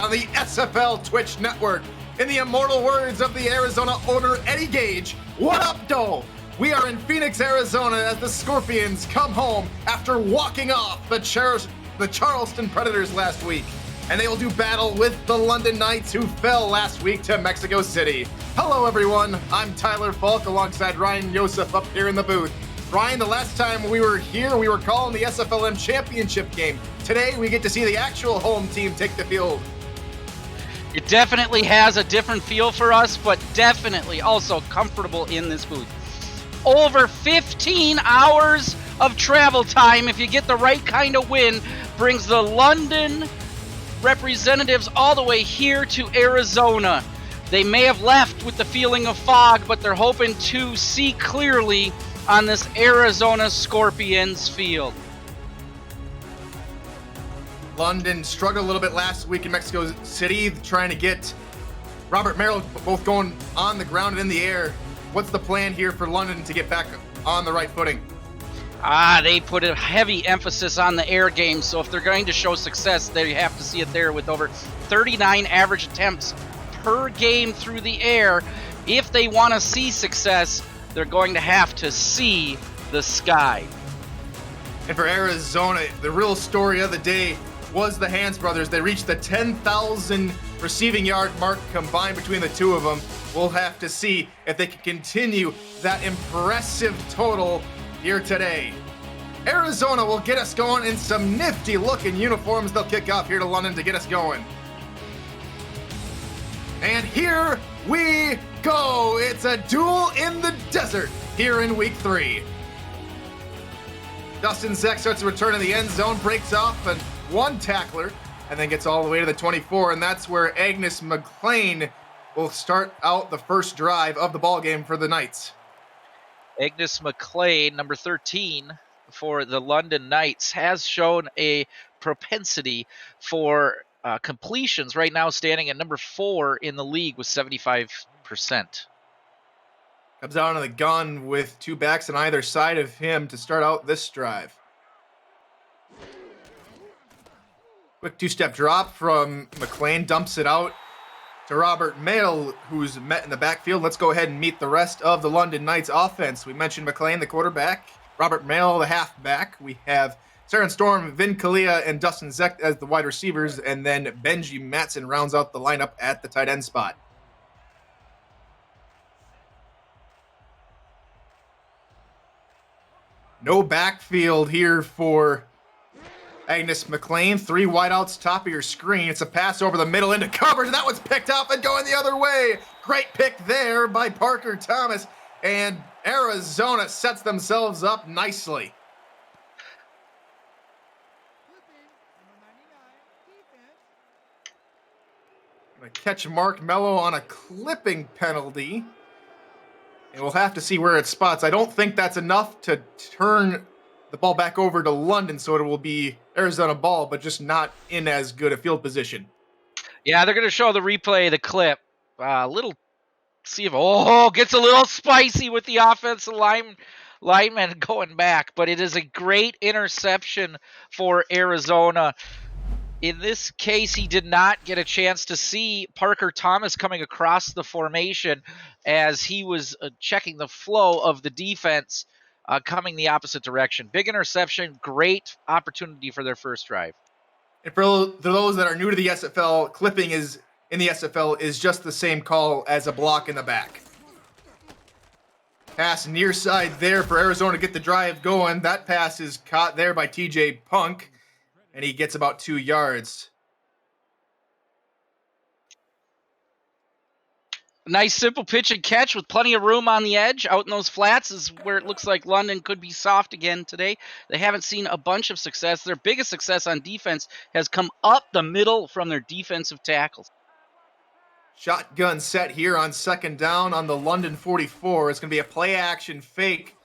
on the SFL Twitch network. In the immortal words of the Arizona owner Eddie Gage, what up, doe? We are in Phoenix, Arizona as the Scorpions come home after walking off the Charleston Predators last week. And they will do battle with the London Knights, who fell last week to Mexico City. Hello, everyone. I'm Tyler Falk alongside Ryan Yosef up here in the booth. Ryan, the last time we were here, we were calling the SFLM championship game. Today, we get to see the actual home team take the field. It definitely has a different feel for us, but definitely also comfortable in this booth. Over 15 hours of travel time, if you get the right kind of wind, brings the London representatives all the way here to Arizona. They may have left with the feeling of fog, but they're hoping to see clearly on this Arizona Scorpions field. London struggled a little bit last week in Mexico City, trying to get Robert Merrill both going on the ground and in the air. What's the plan here for London to get back on the right footing? They put a heavy emphasis on the air game, so if they're going to show success, they have to see it there with over 39 average attempts per game through the air. If they want to see success, they're going to have to see the sky. And for Arizona, the real story of the day was the Hans brothers. They reached the 10,000 receiving yard mark combined between the two of them. We'll have to see if they can continue that impressive total here today. Arizona will get us going in some nifty looking uniforms. They'll kick off here to London to get us going. And here we go. It's a duel in the desert here in week 3. Dustin Zek starts to return to the end zone, breaks off and one tackler, and then gets all the way to the 24, and that's where Agnes McLean will start out the first drive of the ball game for the Knights. Agnes McLean, number 13 for the London Knights, has shown a propensity for completions, right now standing at number 4 in the league with 75%. Comes out on the gun with two backs on either side of him to start out this drive. Quick two-step drop from McLean, dumps it out to Robert Mail, who's met in the backfield. Let's go ahead and meet the rest of the London Knights offense. We mentioned McLean, the quarterback, Robert Mail, the halfback. We have Saren Storm, Vin Kalia, and Dustin Zek as the wide receivers, and then Benji Matson rounds out the lineup at the tight end spot. No backfield here for Agnes McLean. 3 wideouts top of your screen. It's a pass over the middle into coverage. That one's picked up and going the other way. Great pick there by Parker Thomas. And Arizona sets themselves up nicely. Gonna catch Mark Mello on a clipping penalty. And we'll have to see where it spots. I don't think that's enough to turn the ball back over to London, so it will be Arizona ball, but just not in as good a field position. Yeah, they're going to show the replay, the clip. See if gets a little spicy with the offensive lineman going back, but it is a great interception for Arizona. In this case, he did not get a chance to see Parker Thomas coming across the formation as he was checking the flow of the defense coming the opposite direction. Big interception, great opportunity for their first drive. And for those that are new to the SFL, clipping is in the SFL is just the same call as a block in the back. Pass near side there for Arizona to get the drive going. That pass is caught there by TJ Punk, and he gets about 2 yards. Nice simple pitch and catch with plenty of room on the edge. Out in those flats is where it looks like London could be soft again today. They haven't seen a bunch of success. Their biggest success on defense has come up the middle from their defensive tackles. Shotgun set here on second down on the London 44. It's going to be a play action fake.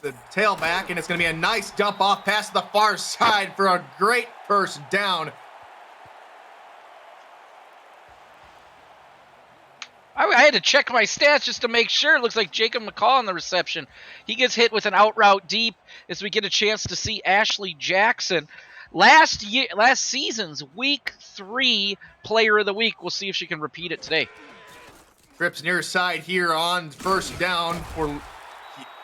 The tailback, and it's going to be a nice dump off pass to the far side for a great first down. I had to check my stats just to make sure. It looks like Jacob McCall on the reception. He gets hit with an out route deep as we get a chance to see Ashley Jackson last season's week 3 player of the week. We'll see if she can repeat it today. Trips near side here on first down for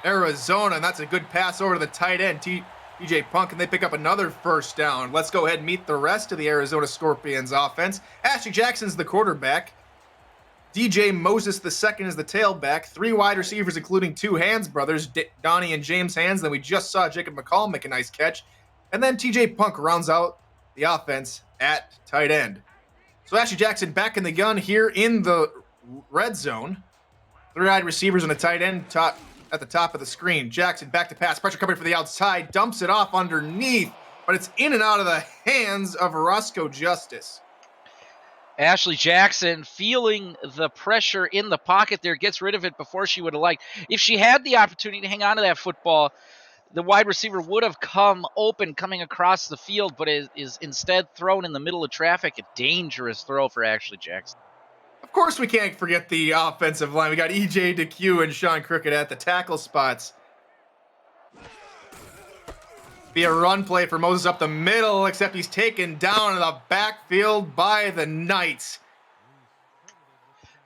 Arizona, and that's a good pass over to the tight end, TJ Punk, and they pick up another first down. Let's go ahead and meet the rest of the Arizona Scorpions offense. Ashley Jackson's the quarterback. DJ Moses II is the tailback. 3 wide receivers, including 2 Hands brothers, Donnie and James Hands. Then we just saw Jacob McCall make a nice catch. And then TJ Punk rounds out the offense at tight end. So Ashley Jackson back in the gun here in the red zone. 3 wide receivers and a tight end at the top of the screen. Jackson back to pass. Pressure coming for the outside. Dumps it off underneath. But it's in and out of the hands of Roscoe Justice. Ashley Jackson feeling the pressure in the pocket there, gets rid of it before she would have liked. If she had the opportunity to hang on to that football, the wide receiver would have come open coming across the field, but is instead thrown in the middle of traffic. A dangerous throw for Ashley Jackson. Of course, we can't forget the offensive line. We got EJ DeQ and Sean Cricket at the tackle spots. Be a run play for Moses up the middle, except he's taken down in the backfield by the Knights.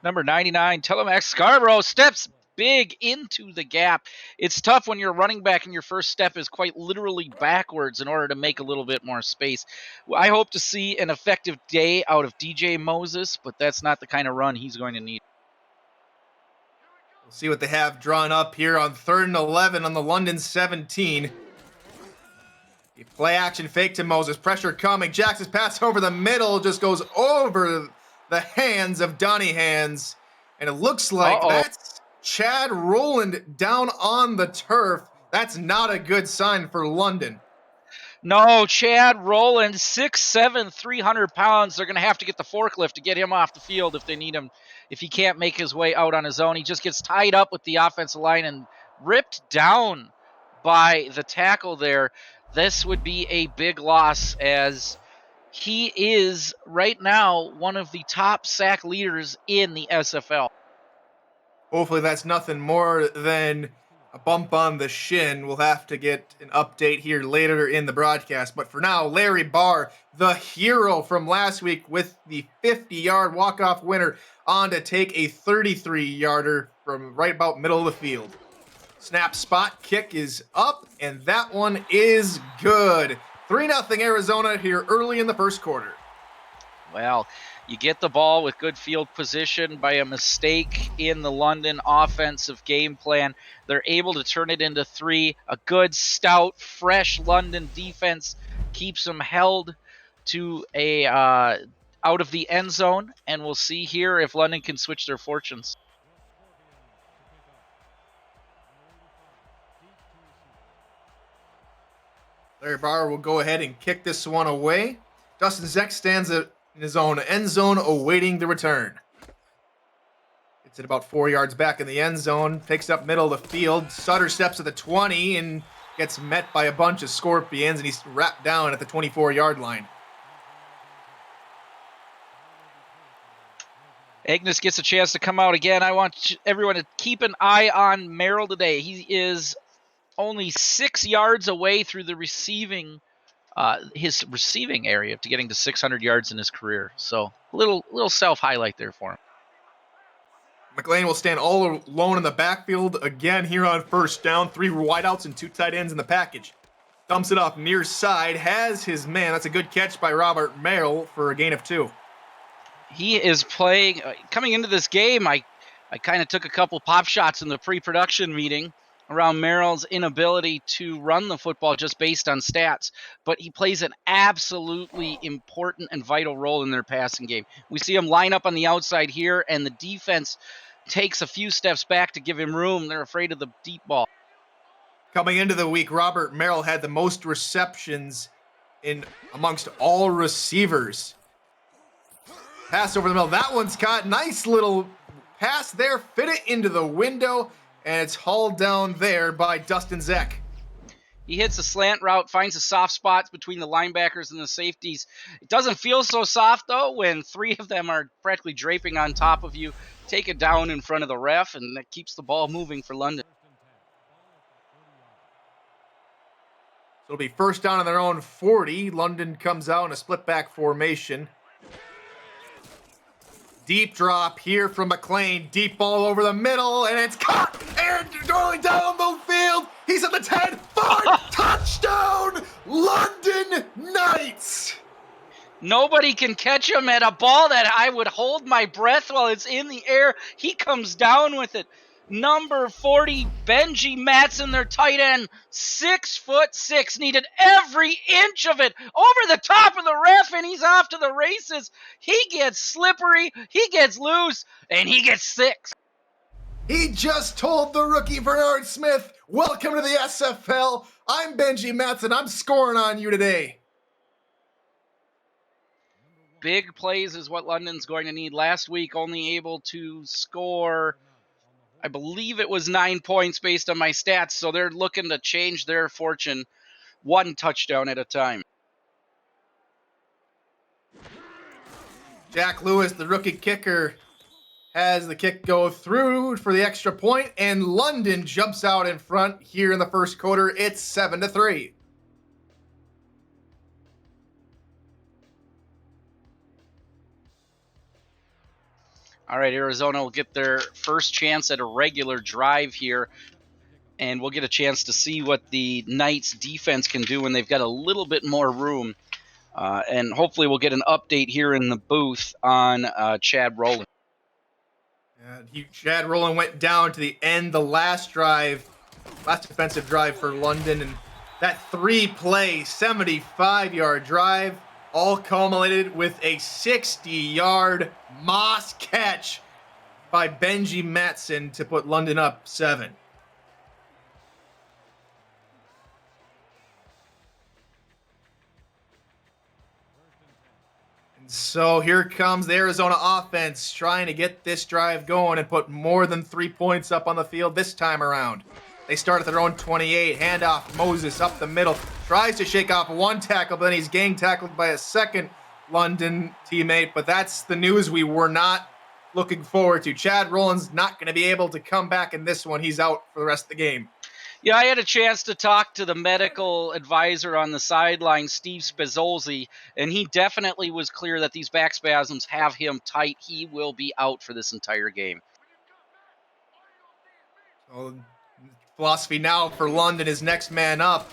Number 99, Telemax Scarborough steps big into the gap. It's tough when you're a running back and your first step is quite literally backwards in order to make a little bit more space. I hope to see an effective day out of DJ Moses, but that's not the kind of run he's going to need. We'll see what they have drawn up here on 3rd and 11 on the London 17. A play action fake to Moses. Pressure coming. Jackson's pass over the middle just goes over the hands of Donnie Hands. And it looks like that's Chad Rowland down on the turf. That's not a good sign for London. No, Chad Rowland, 6'7", 300 pounds. They're going to have to get the forklift to get him off the field if they need him. If he can't make his way out on his own, he just gets tied up with the offensive line and ripped down by the tackle there. This would be a big loss, as he is right now one of the top sack leaders in the SFL. Hopefully that's nothing more than a bump on the shin. We'll have to get an update here later in the broadcast. But for now, Larry Barr, the hero from last week with the 50-yard walk-off winner, on to take a 33-yarder from right about middle of the field. Snap spot kick is up, and that one is good. 3-0 Arizona here early in the first quarter. Well, you get the ball with good field position by a mistake in the London offensive game plan. They're able to turn it into 3. A good, stout, fresh London defense keeps them held to a out of the end zone, and we'll see here if London can switch their fortunes. Larry Barr will go ahead and kick this one away. Dustin Zeck stands in his own end zone awaiting the return. It's at about 4 yards back in the end zone. Takes up middle of the field. Sutter steps at the 20 and gets met by a bunch of Scorpions, and he's wrapped down at the 24-yard line. Agnes gets a chance to come out again. I want everyone to keep an eye on Merrill today. He is only 6 yards away through the his receiving area to getting to 600 yards in his career. So a little self-highlight there for him. McLean will stand all alone in the backfield again here on first down. 3 wideouts and 2 tight ends in the package. Dumps it off near side, has his man. That's a good catch by Robert Merrill for a gain of 2. He is playing, coming into this game, I kind of took a couple pop shots in the pre-production meeting around Merrill's inability to run the football just based on stats, but he plays an absolutely important and vital role in their passing game. We see him line up on the outside here, and the defense takes a few steps back to give him room. They're afraid of the deep ball. Coming into the week, Robert Merrill had the most receptions in amongst all receivers. Pass over the middle. That one's caught. Nice little pass there. Fit it into the window. And it's hauled down there by Dustin Zeck. He hits a slant route, finds the soft spots between the linebackers and the safeties. It doesn't feel so soft, though, when 3 of them are practically draping on top of you. Take it down in front of the ref, and that keeps the ball moving for London. it'll be first down on their own 40. London comes out in a split back formation. Deep drop here from McLean. Deep ball over the middle, and it's caught. And rolling down the field. He's at the 10. 5. Touchdown, London Knights. Nobody can catch him at a ball that I would hold my breath while it's in the air. He comes down with it. Number 40, Benji Matson, their tight end, 6'6", needed every inch of it over the top of the ref, and he's off to the races. He gets slippery, he gets loose, and he gets 6. He just told the rookie Bernard Smith, welcome to the SFL. I'm Benji Matson. I'm scoring on you today. Big plays is what London's going to need. Last week, only able to score, I believe it was 9 points based on my stats, so they're looking to change their fortune one touchdown at a time. Jack Lewis, the rookie kicker, has the kick go through for the extra point, and London jumps out in front here in the first quarter. It's 7-3. All right, Arizona will get their first chance at a regular drive here, and we'll get a chance to see what the Knights defense can do when they've got a little bit more room. And hopefully we'll get an update here in the booth on Chad Rowland. Chad Rowland went down to the end, the last defensive drive for London, and that 3-play, 75-yard drive all culminated with a 60-yard Moss catch by Benji Matson to put London up 7. And so here comes the Arizona offense trying to get this drive going and put more than 3 points up on the field this time around. They start at their own 28, handoff Moses up the middle, tries to shake off one tackle, but then he's gang tackled by a second London teammate, but that's the news we were not looking forward to. Chad Rowland's not going to be able to come back in this one. He's out for the rest of the game. Yeah, I had a chance to talk to the medical advisor on the sideline, Steve Spazzolzi, and he definitely was clear that these back spasms have him tight. He will be out for this entire game. So, philosophy now for London is next man up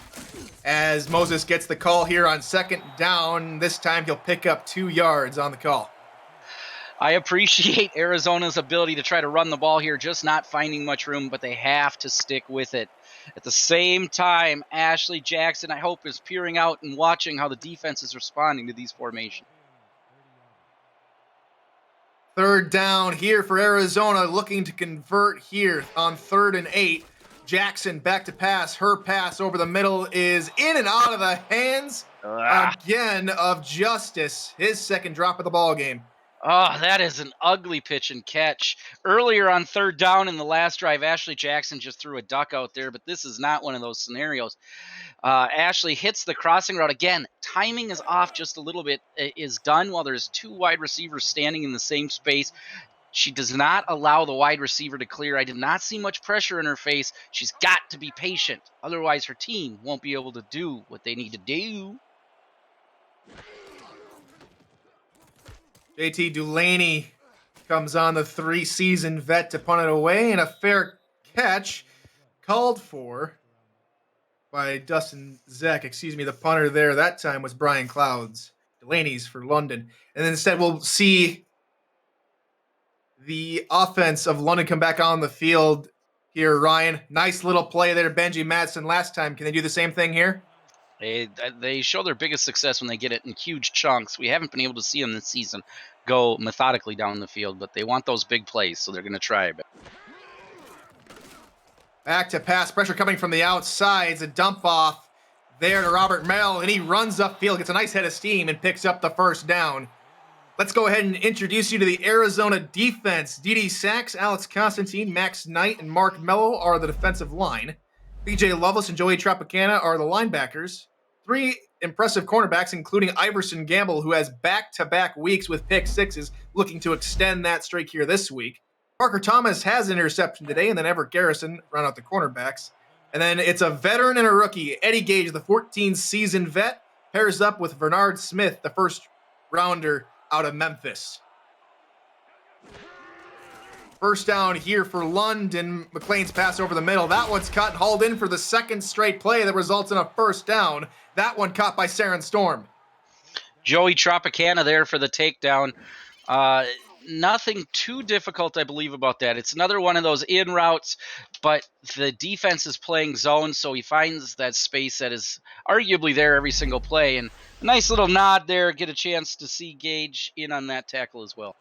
as Moses gets the call here on second down. This time he'll pick up 2 yards on the call. I appreciate Arizona's ability to try to run the ball here, just not finding much room, but they have to stick with it. At the same time, Ashley Jackson, I hope, is peering out and watching how the defense is responding to these formations. Third down here for Arizona, looking to convert here on 3rd and 8. Jackson back to pass. Her pass over the middle is in and out of the hands again of Justice. His second drop of the ball game. Oh, that is an ugly pitch and catch. Earlier on 3rd down in the last drive, Ashley Jackson just threw a duck out there, but this is not one of those scenarios. Ashley hits the crossing route again. Timing is off just a little bit. It is done while there's 2 wide receivers standing in the same space. She does not allow the wide receiver to clear. I did not see much pressure in her face. She's got to be patient. Otherwise, her team won't be able to do what they need to do. JT Dulaney comes on, the 3-season vet, to punt it away, and a fair catch called for by Dustin Zeck. The punter there that time was Brian Clouds. Delaney's for London. And then instead we'll see the offense of London come back on the field here, Ryan. Nice little play there, Benji Matson last time. Can they do the same thing here? They show their biggest success when they get it in huge chunks. We haven't been able to see them this season go methodically down the field, but they want those big plays, so they're going to try it. Back to pass, pressure coming from the outside. It's a dump off there to Robert Merrill, and he runs upfield, gets a nice head of steam, and picks up the first down. Let's go ahead and introduce you to the Arizona defense. D.D. Sachs, Alex Constantine, Max Knight, and Mark Mello are the defensive line. B.J. Loveless and Joey Tropicana are the linebackers. 3 impressive cornerbacks, including Iverson Gamble, who has back-to-back weeks with pick sixes, looking to extend that streak here this week. Parker Thomas has an interception today, and then Everett Garrison round out the cornerbacks. And then it's a veteran and a rookie. Eddie Gage, the 14-season vet, pairs up with Bernard Smith, the first rounder out of Memphis. First down here for London. McLean's pass over the middle. That one's caught and hauled in for the second straight play that results in a first down. That one caught by Saren Storm. Joey Tropicana there for the takedown. Nothing too difficult, I believe, about that. It's another one of those in routes, but the defense is playing zone, so he finds that space that is arguably there every single play. And a nice little nod there, get a chance to see Gage in on that tackle as well.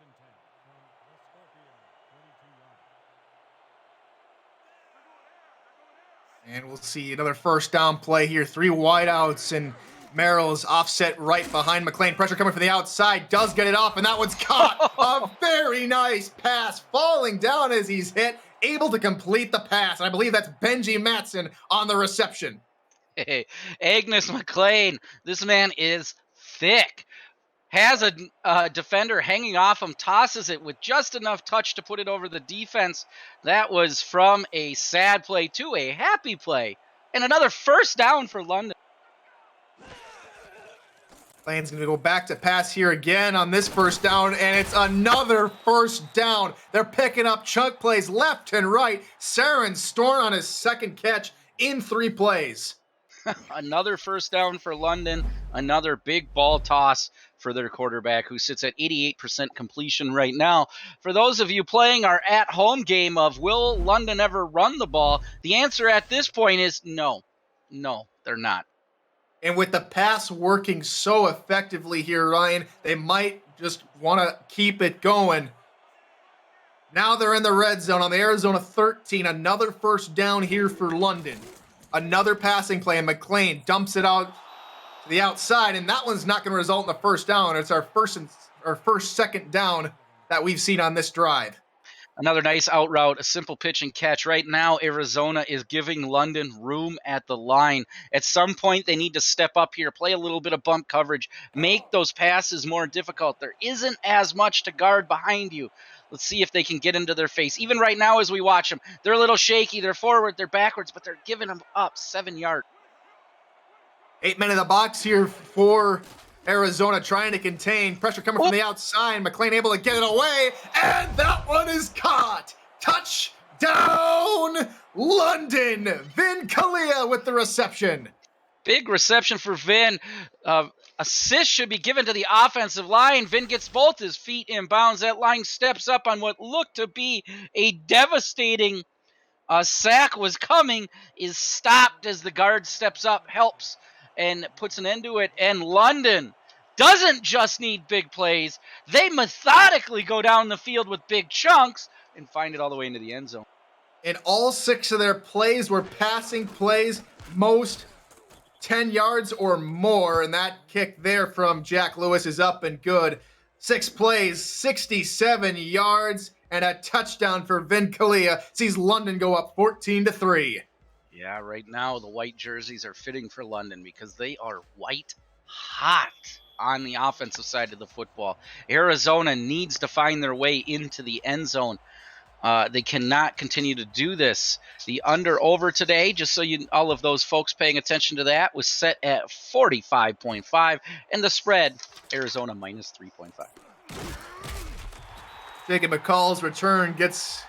And we'll see another first down play here. 3 wideouts, and Merrill's offset right behind McLean. Pressure coming from the outside. Does get it off, and that one's caught. A very nice pass. Falling down as he's hit. Able to complete the pass. And I believe that's Benji Matson on the reception. Hey, Agnes McLean. This man is thick. Has a defender hanging off him, tosses it with just enough touch to put it over the defense. That was from a sad play to a happy play. And another first down for London. Lane's going to go back to pass here again on this first down, and it's another first down. They're picking up chunk plays left and right. Saren Storm on his second catch in 3 plays. Another first down for London. Another big ball toss for their quarterback, who sits at 88% completion right now. For those of you playing our at-home game of will London ever run the ball, the answer at this point is no. No, they're not. And with the pass working so effectively here, Ryan, they might just want to keep it going. Now they're in the red zone on the Arizona 13. Another first down here for London. Another passing play, and McLean dumps it out to the outside, and that one's not going to result in the first down. It's our first second down that we've seen on this drive. Another nice out route, a simple pitch and catch. Right now, Arizona is giving London room at the line. At some point, they need to step up here, play a little bit of bump coverage, make those passes more difficult. There isn't as much to guard behind you. Let's see if they can get into their face. Even right now as we watch them, they're a little shaky. They're forward, they're backwards, but they're giving them up 7 yards. 8 men in the box here for Arizona, trying to contain. Pressure coming from the outside. McLean able to get it away, and that one is caught. Touchdown, London. Vin Kalia with the reception. Big reception for Vin. Assist should be given to the offensive line. Vin gets both his feet in bounds. That line steps up on what looked to be a devastating sack was coming, is stopped as the guard steps up, helps, and puts an end to it. And London doesn't just need big plays. They methodically go down the field with big chunks and find it all the way into the end zone. And all 6 of their plays were passing plays, most 10 yards or more, and that kick there from Jack Lewis is up and good. 6 plays, 67 yards, and a touchdown for Vin Kalia sees London go up 14-3. Yeah, right now the white jerseys are fitting for London because they are white hot on the offensive side of the football. Arizona needs to find their way into the end zone. They cannot continue to do this. The under-over today, just so all of those folks paying attention to that, was set at 45.5, and the spread, Arizona minus 3.5. Jacob McCall's return gets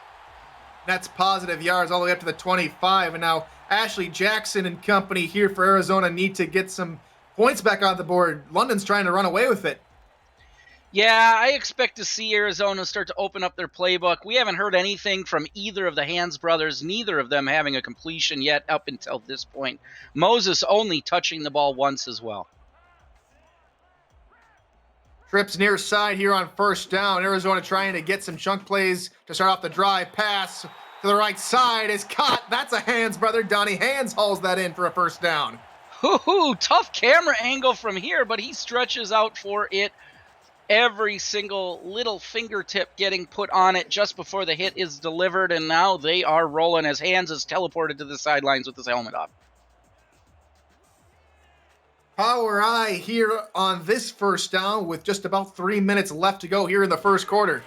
nets positive yards all the way up to the 25, and now Ashley Jackson and company here for Arizona need to get some points back on the board. London's trying to run away with it. Yeah, I expect to see Arizona start to open up their playbook. We haven't heard anything from either of the Hands brothers, neither of them having a completion yet up until this point. Moses only touching the ball once as well. Trips near side here on first down. Arizona trying to get some chunk plays to start off the drive. Pass to the right side is caught. That's a Hands brother. Donnie Hands hauls that in for a first down. Tough camera angle from here, but he stretches out for it. Every single little fingertip getting put on it just before the hit is delivered, and now they are rolling as Hands is teleported to the sidelines with his helmet off. Power eye here on this first down with just about 3 minutes left to go here in the first quarter.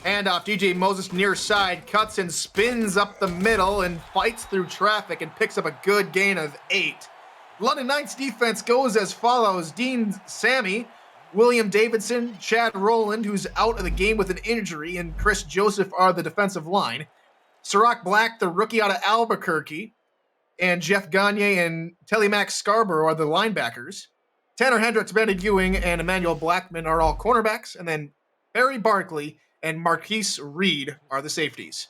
Handoff, DJ Moses near side, cuts and spins up the middle and fights through traffic and picks up a good gain of 8. London Knights defense goes as follows. Dean Sammy, William Davidson, Chad Rowland, who's out of the game with an injury, and Chris Joseph are the defensive line. Sirach Black, the rookie out of Albuquerque, and Jeff Gagne and Telemax Scarborough are the linebackers. Tanner Hendricks, Brandon Ewing, and Emmanuel Blackman are all cornerbacks, and then Barry Barkley and Marquise Reed are the safeties.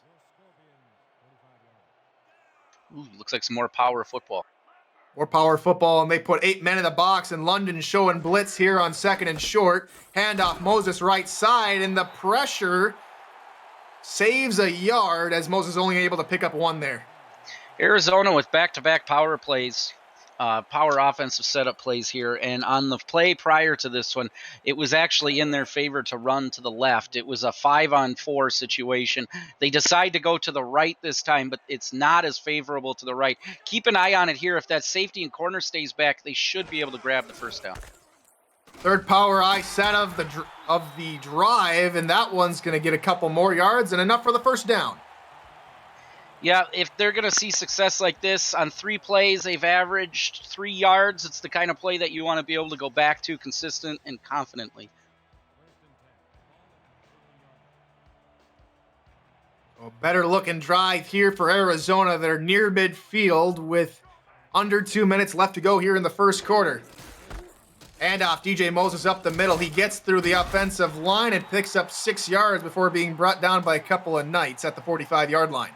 Ooh, looks like some more power football. More power football, and they put 8 men in the box, and London showing blitz here on second and short. Handoff, Moses right side, and the pressure saves a yard as Moses only able to pick up 1 there. Arizona with back-to-back power plays, power offensive setup plays here, and on the play prior to this one, it was actually in their favor to run to the left. It was a 5-on-4 situation. They decide to go to the right this time, but it's not as favorable to the right. Keep an eye on it here. If that safety and corner stays back, they should be able to grab the first down. Third power eye set of the drive, and that one's going to get a couple more yards and enough for the first down. Yeah, if they're going to see success like this on 3 plays, they've averaged 3 yards. It's the kind of play that you want to be able to go back to consistent and confidently. A better looking drive here for Arizona. They're near midfield with under 2 minutes left to go here in the first quarter. Handoff, DJ Moses up the middle. He gets through the offensive line and picks up 6 yards before being brought down by a couple of Knights at the 45-yard line.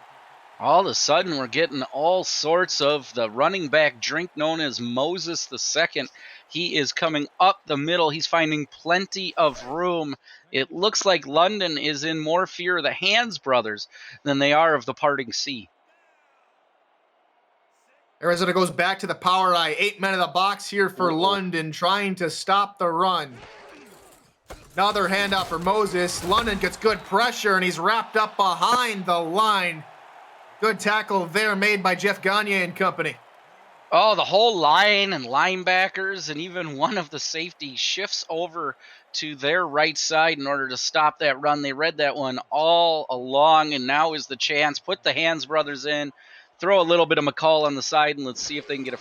All of a sudden, we're getting all sorts of the running back drink known as Moses II. He is coming up the middle. He's finding plenty of room. It looks like London is in more fear of the Hands brothers than they are of the parting sea. Arizona goes back to the power eye. 8 men in the box here for London, trying to stop the run. Another handoff for Moses. London gets good pressure, and he's wrapped up behind the line. Good tackle there made by Jeff Gagne and company. Oh, the whole line and linebackers and even one of the safeties shifts over to their right side in order to stop that run. They read that one all along, and now is the chance. Put the Hands brothers in, throw a little bit of McCall on the side, and let's see if they can get a...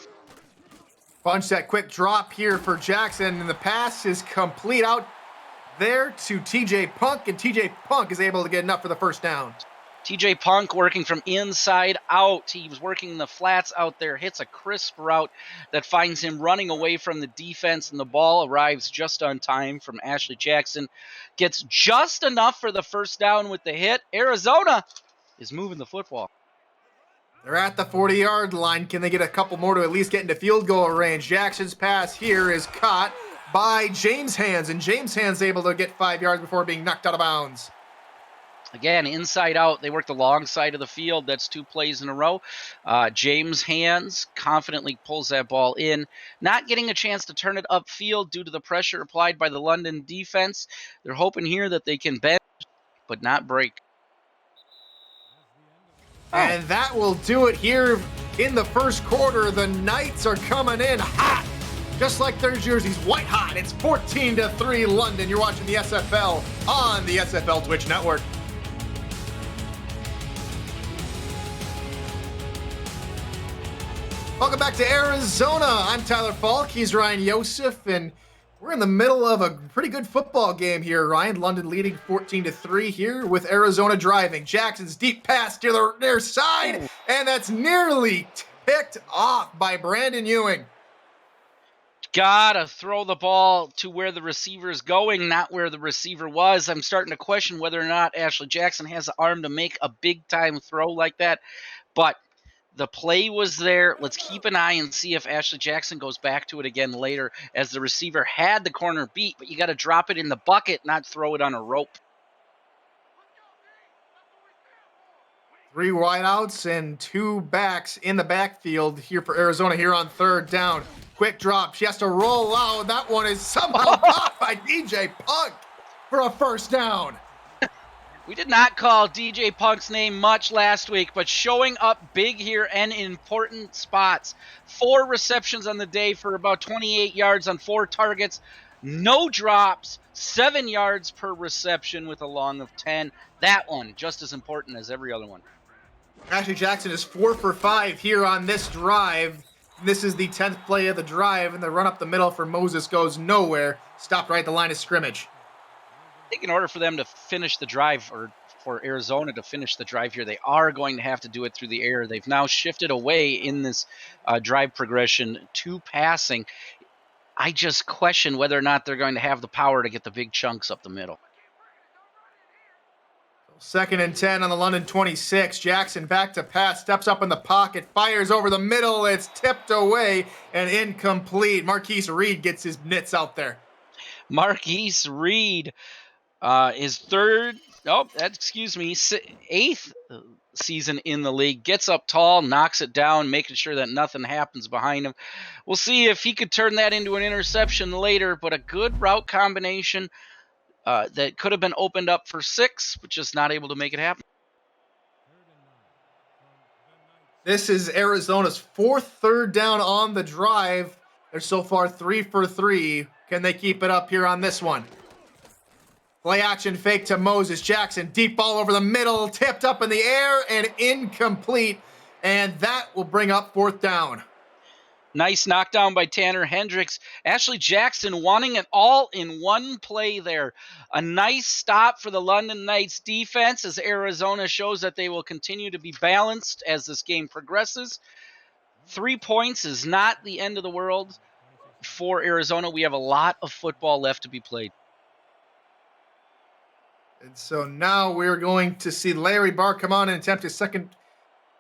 Bunch that quick drop here for Jackson, and the pass is complete out there to TJ Punk, and TJ Punk is able to get enough for the first down. TJ Punk working from inside out. He was working the flats out there, hits a crisp route that finds him running away from the defense, and the ball arrives just on time from Ashley Jackson. Gets just enough for the first down with the hit. Arizona is moving the football. They're at the 40-yard line. Can they get a couple more to at least get into field goal range? Jackson's pass here is caught by James Hands, and James Hands able to get 5 yards before being knocked out of bounds. Again, inside out, they work the long side of the field. That's 2 plays in a row. James Hands confidently pulls that ball in, not getting a chance to turn it upfield due to the pressure applied by the London defense. They're hoping here that they can bend but not break. And that will do it here in the first quarter. The Knights are coming in hot, just like their jerseys, white hot. It's 14-3 London. You're watching the SFL on the SFL Twitch Network. Welcome back to Arizona. I'm Tyler Falk. He's Ryan Yosef, and we're in the middle of a pretty good football game here, Ryan. London leading 14-3 here with Arizona driving. Jackson's deep pass to the near side, and that's nearly picked off by Brandon Ewing. Gotta throw the ball to where the receiver is going, not where the receiver was. I'm starting to question whether or not Ashley Jackson has the arm to make a big-time throw like that, but the play was there. Let's keep an eye and see if Ashley Jackson goes back to it again later, as the receiver had the corner beat, but you got to drop it in the bucket, not throw it on a rope. 3 wideouts and 2 backs in the backfield here for Arizona here on third down. Quick drop. She has to roll out. That one is somehow caught by DJ Punk for a first down. We did not call DJ Punk's name much last week, but showing up big here and in important spots. 4 receptions on the day for about 28 yards on 4 targets. No drops, 7 yards per reception with a long of 10. That one, just as important as every other one. Ashley Jackson is 4 for 5 here on this drive. This is the 10th play of the drive, and the run up the middle for Moses goes nowhere. Stopped right at the line of scrimmage. I think in order for them to finish the drive, or for Arizona to finish the drive here, they are going to have to do it through the air. They've now shifted away in this drive progression to passing. I just question whether or not they're going to have the power to get the big chunks up the middle. 2nd and 10 on the London 26. Jackson back to pass, steps up in the pocket, fires over the middle. It's tipped away and incomplete. Marquise Reed gets his mitts out there. Marquise Reed is eighth season in the league. Gets up tall, knocks it down, making sure that nothing happens behind him. We'll see if he could turn that into an interception later, but a good route combination that could have been opened up for 6, but just not able to make it happen. This is Arizona's 4th third down on the drive. They're so far 3 for 3. Can they keep it up here on this one? Play action fake to Moses. Jackson, deep ball over the middle, tipped up in the air and incomplete. And that will bring up 4th down. Nice knockdown by Tanner Hendricks. Ashley Jackson wanting it all in one play there. A nice stop for the London Knights defense as Arizona shows that they will continue to be balanced as this game progresses. 3 points is not the end of the world for Arizona. We have a lot of football left to be played. And so now we're going to see Larry Barr come on and attempt his second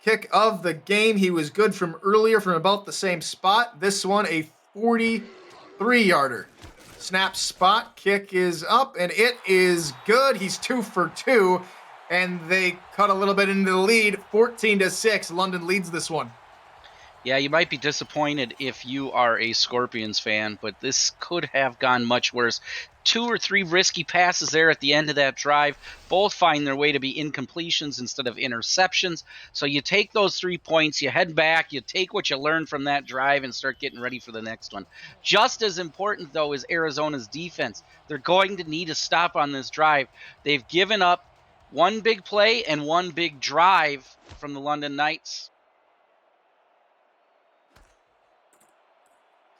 kick of the game. He was good from earlier from about the same spot. This one, a 43-yarder. Snap spot, kick is up, and it is good. He's 2 for 2, and they cut a little bit into the lead. 14-6, London leads this one. Yeah, you might be disappointed if you are a Scorpions fan, but this could have gone much worse. 2 or 3 risky passes there at the end of that drive. Both find their way to be incompletions instead of interceptions. So you take those 3 points, you head back, you take what you learned from that drive and start getting ready for the next one. Just as important, though, is Arizona's defense. They're going to need a stop on this drive. They've given up 1 big play and 1 big drive from the London Knights.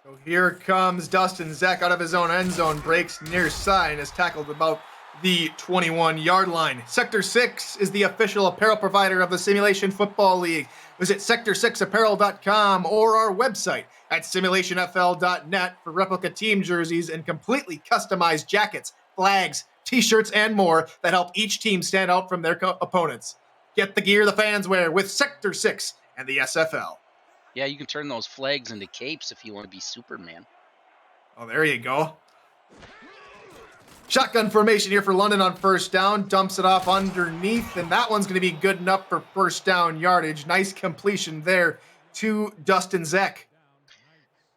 So here comes Dustin Zeck out of his own end zone, breaks near side, and is tackled about the 21-yard line. Sector 6 is the official apparel provider of the Simulation Football League. Visit sector6apparel.com or our website at simulationfl.net for replica team jerseys and completely customized jackets, flags, t-shirts, and more that help each team stand out from their opponents. Get the gear the fans wear with Sector 6 and the SFL. Yeah, you can turn those flags into capes if you want to be Superman. Oh, there you go. Shotgun formation here for London on first down. Dumps it off underneath, and that one's going to be good enough for first down yardage. Nice completion there to Dustin Zeck.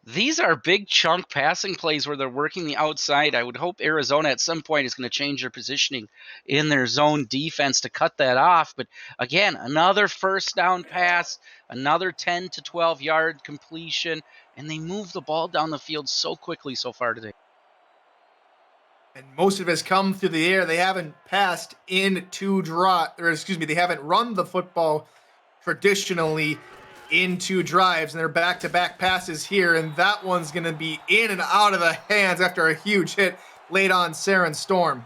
These are big chunk passing plays where they're working the outside. I would hope Arizona at some point is going to change their positioning in their zone defense to cut that off. But again, another first down pass, another 10 to 12 yard completion, and they move the ball down the field so quickly so far today. And most of it has come through the air. They haven't passed into they haven't run the football traditionally into drives, and they're back-to-back passes here, and that one's going to be in and out of the hands after a huge hit late on Saren Storm.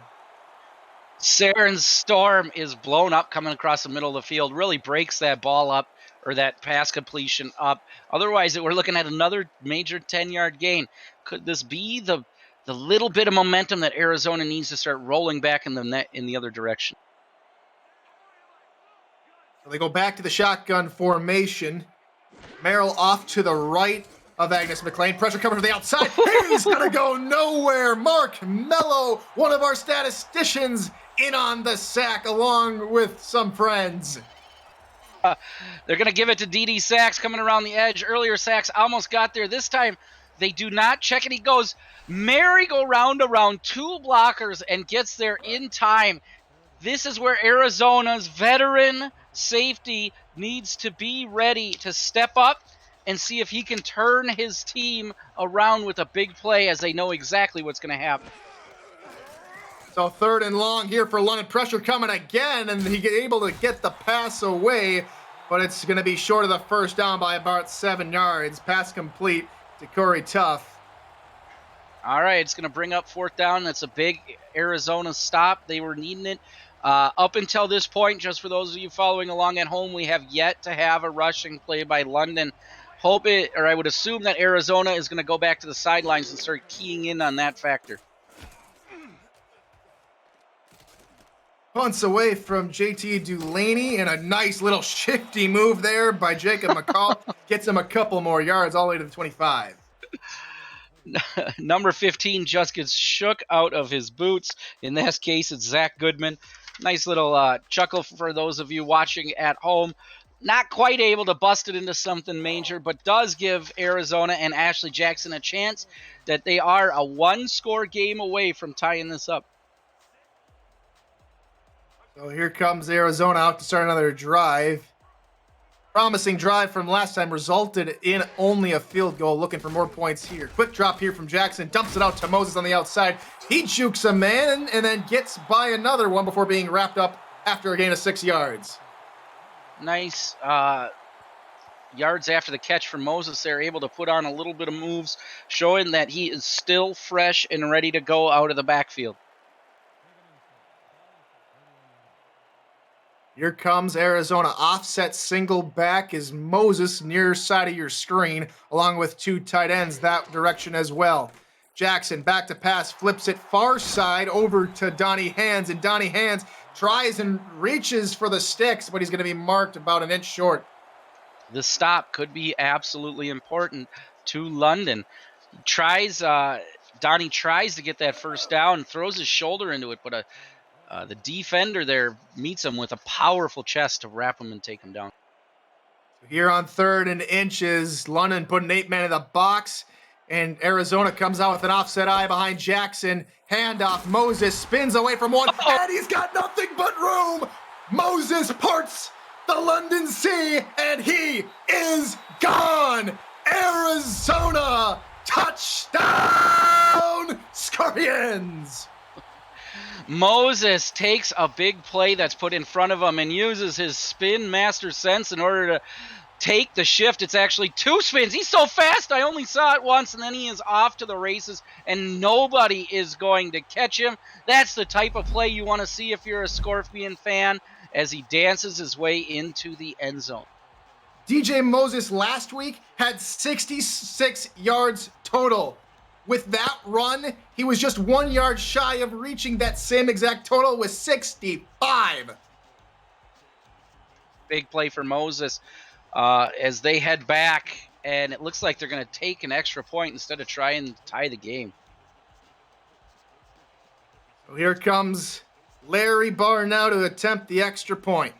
Saren Storm is blown up coming across the middle of the field, really breaks that ball up, or that pass completion up. Otherwise, we're looking at another major 10-yard gain. Could this be the little bit of momentum that Arizona needs to start rolling back in the net in the other direction? So they go back to the shotgun formation. Merrill off to the right of Agnes McLean. Pressure coming from the outside. He's going to go nowhere. Mark Mello, one of our statisticians, in on the sack along with some friends. They're going to give it to D.D. Sachs coming around the edge. Earlier, Sachs almost got there. This time, they do not check it. He goes merry-go-round around 2 blockers and gets there in time. This is where Arizona's veteran safety needs to be ready to step up and see if he can turn his team around with a big play, as they know exactly what's going to happen. So 3rd and long here for London. Pressure coming again, and he able to get the pass away, but it's going to be short of the first down by about 7 yards. Pass complete to Corey Tuff. All right, it's going to bring up 4th down. That's a big Arizona stop. They were needing it. Up until this point, just for those of you following along at home, we have yet to have a rushing play by London. I would assume that Arizona is going to go back to the sidelines and start keying in on that factor. Punts away from JT Dulaney, and a nice little shifty move there by Jacob McCall. Gets him a couple more yards all the way to the 25. Number 15 just gets shook out of his boots. In this case, it's Zach Goodman. Nice little chuckle for those of you watching at home. Not quite able to bust it into something major, but does give Arizona and Ashley Jackson a chance that they are a 1-score game away from tying this up. So here comes Arizona out to start another drive. Promising drive from last time resulted in only a field goal. Looking for more points here. Quick drop here from Jackson. Dumps it out to Moses on the outside. He jukes a man and then gets by another one before being wrapped up after a gain of 6 yards. Nice yards after the catch from Moses. They're able to put on a little bit of moves, showing that he is still fresh and ready to go out of the backfield. Here comes Arizona. Offset single back is Moses near side of your screen, along with 2 tight ends that direction as well. Jackson back to pass, flips it far side over to Donnie Hands, and Donnie Hands tries and reaches for the sticks, but he's going to be marked about an inch short. The stop could be absolutely important to London. Donnie tries to get that first down, throws his shoulder into it, but the defender there meets him with a powerful chest to wrap him and take him down. Here on 3rd and inches, London put an 8-man in the box, and Arizona comes out with an offset eye behind Jackson. Handoff, Moses spins away from one, and he's got nothing but room. Moses parts the London Sea, and he is gone. Arizona touchdown, Scorpions. Moses takes a big play that's put in front of him and uses his spin master sense in order to take the shift. It's actually 2 spins. He's so fast, I only saw it once, and then he is off to the races, and nobody is going to catch him. That's the type of play you want to see if you're a Scorpion fan, as he dances his way into the end zone. DJ Moses last week had 66 yards total. With that run, he was just 1 yard shy of reaching that same exact total with 65. Big play for Moses as they head back, and it looks like they're going to take an extra point instead of trying to tie the game. So here comes Larry Barr now to attempt the extra point.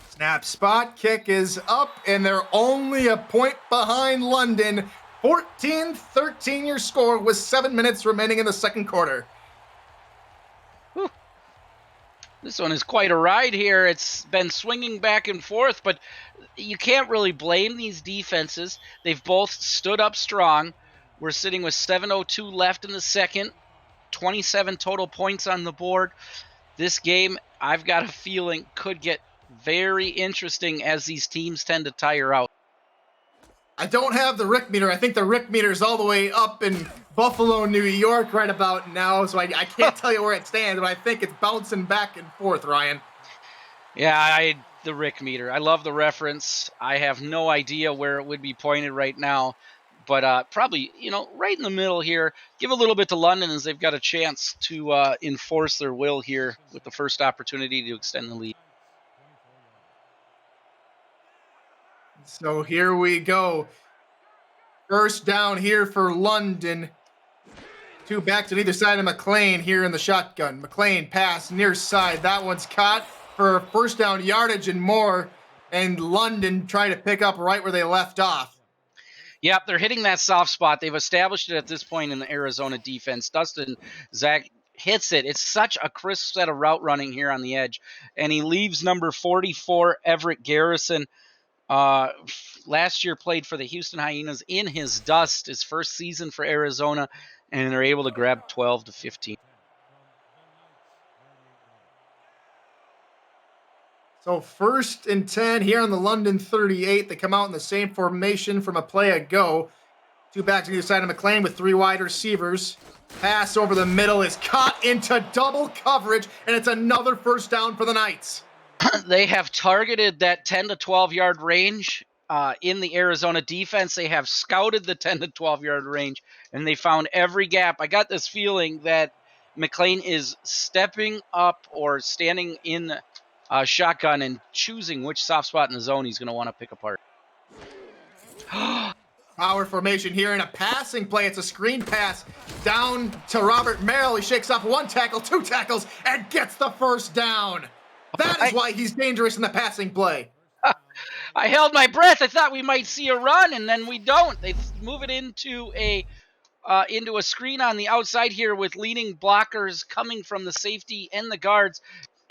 Snap, spot, kick is up, and they're only a point behind London. 14-13 your score with 7 minutes remaining in the second quarter. Whew. This one is quite a ride here. It's been swinging back and forth, but you can't really blame these defenses. They've both stood up strong. We're sitting with 7:02 left in the second, 27 total points on the board. This game, I've got a feeling, could get very interesting as these teams tend to tire out. I don't have the Rick meter. I think the Rick meter is all the way up in Buffalo, New York right about now, so I can't tell you where it stands, but I think it's bouncing back and forth, Ryan. Yeah, the Rick meter. I love the reference. I have no idea where it would be pointed right now, but probably, right in the middle here. Give a little bit to London as they've got a chance to enforce their will here with the first opportunity to extend the lead. So here we go. First down here for London. 2 backs on either side of McLean here in the shotgun. McLean pass near side. That one's caught for first down yardage and more. And London trying to pick up right where they left off. Yep, they're hitting that soft spot. They've established it at this point in the Arizona defense. Dustin, Zach, hits it. It's such a crisp set of route running here on the edge. And he leaves number 44, Everett Garrison. Last year played for the Houston Hyenas in his dust, his first season for Arizona, and they're able to grab 12 to 15. So 1st and 10 here on the London 38. They come out in the same formation from a play ago. 2 back to the side of McLean with 3 wide receivers. Pass over the middle is caught into double coverage, and it's another first down for the Knights. They have targeted that 10 to 12 yard range in the Arizona defense. They have scouted the 10 to 12 yard range, and they found every gap. I got this feeling that McLean is stepping up or standing in shotgun and choosing which soft spot in the zone he's going to want to pick apart. Power formation here in a passing play. It's a screen pass down to Robert Merrill. He shakes off 1 tackle, 2 tackles, and gets the first down. That is why he's dangerous in the passing play. I held my breath. I thought we might see a run, and then we don't. They move it into a screen on the outside here with leading blockers coming from the safety and the guards.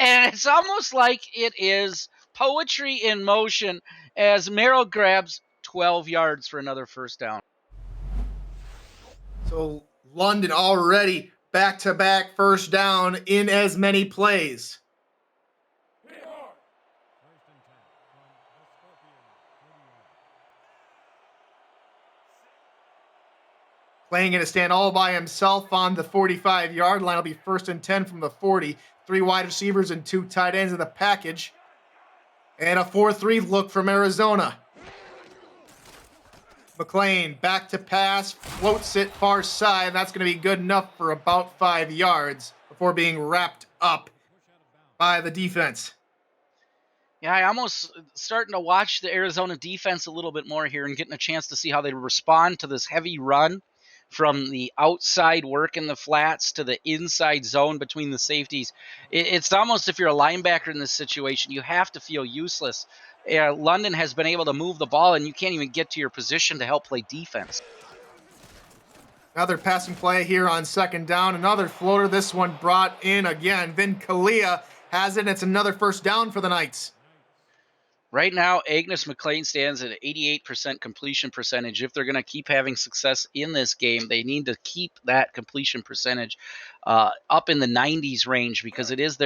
And it's almost like it is poetry in motion as Merrill grabs 12 yards for another first down. So London already back-to-back first down in as many plays. Playing in a stand all by himself on the 45-yard line. It'll be 1st and 10 from the 40. 3 wide receivers and 2 tight ends in the package. And a 4-3 look from Arizona. McLean back to pass, floats it far side. That's going to be good enough for about 5 yards before being wrapped up by the defense. Yeah, I almost starting to watch the Arizona defense a little bit more here and getting a chance to see how they respond to this heavy run from the outside work in the flats to the inside zone between the safeties. It's almost, if you're a linebacker in this situation, you have to feel useless. London has been able to move the ball, and you can't even get to your position to help play defense. Another passing play here on 2nd down. Another floater. This one brought in again. Vin Kalia has it. It's another first down for the Knights. Right now, Agnes McLean stands at an 88% completion percentage. If they're going to keep having success in this game, they need to keep that completion percentage up in the 90s range, because it is